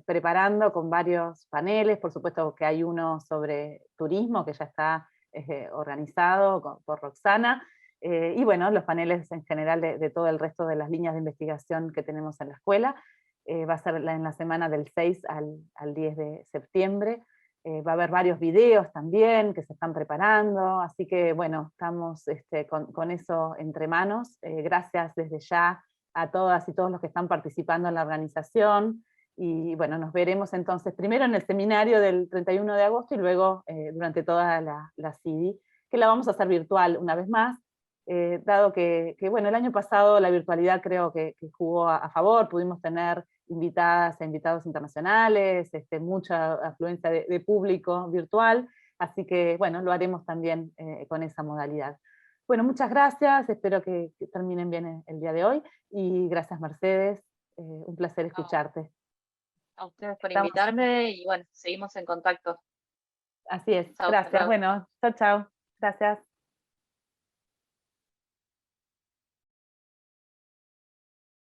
preparando con varios paneles. Por supuesto que hay uno sobre turismo, que ya está organizado por Roxana. Y bueno, los paneles en general de todo el resto de las líneas de investigación que tenemos en la escuela. Va a ser en la semana del 6 al 10 de septiembre. Va a haber varios videos también que se están preparando, así que bueno, estamos con eso entre manos. Gracias desde ya a todas y todos los que están participando en la organización. Y bueno, nos veremos entonces primero en el seminario del 31 de agosto y luego durante toda la CIDI, que la vamos a hacer virtual una vez más. Dado que, bueno, el año pasado la virtualidad creo que jugó a favor, pudimos tener invitadas e invitados internacionales, mucha afluencia de público virtual, así que bueno, lo haremos también con esa modalidad. Bueno, muchas gracias, espero que terminen bien el día de hoy, y gracias Mercedes, un placer escucharte. A ustedes por invitarme, y bueno, seguimos en contacto. Así es, Chau, gracias, hasta luego. bueno, chao, chao, gracias.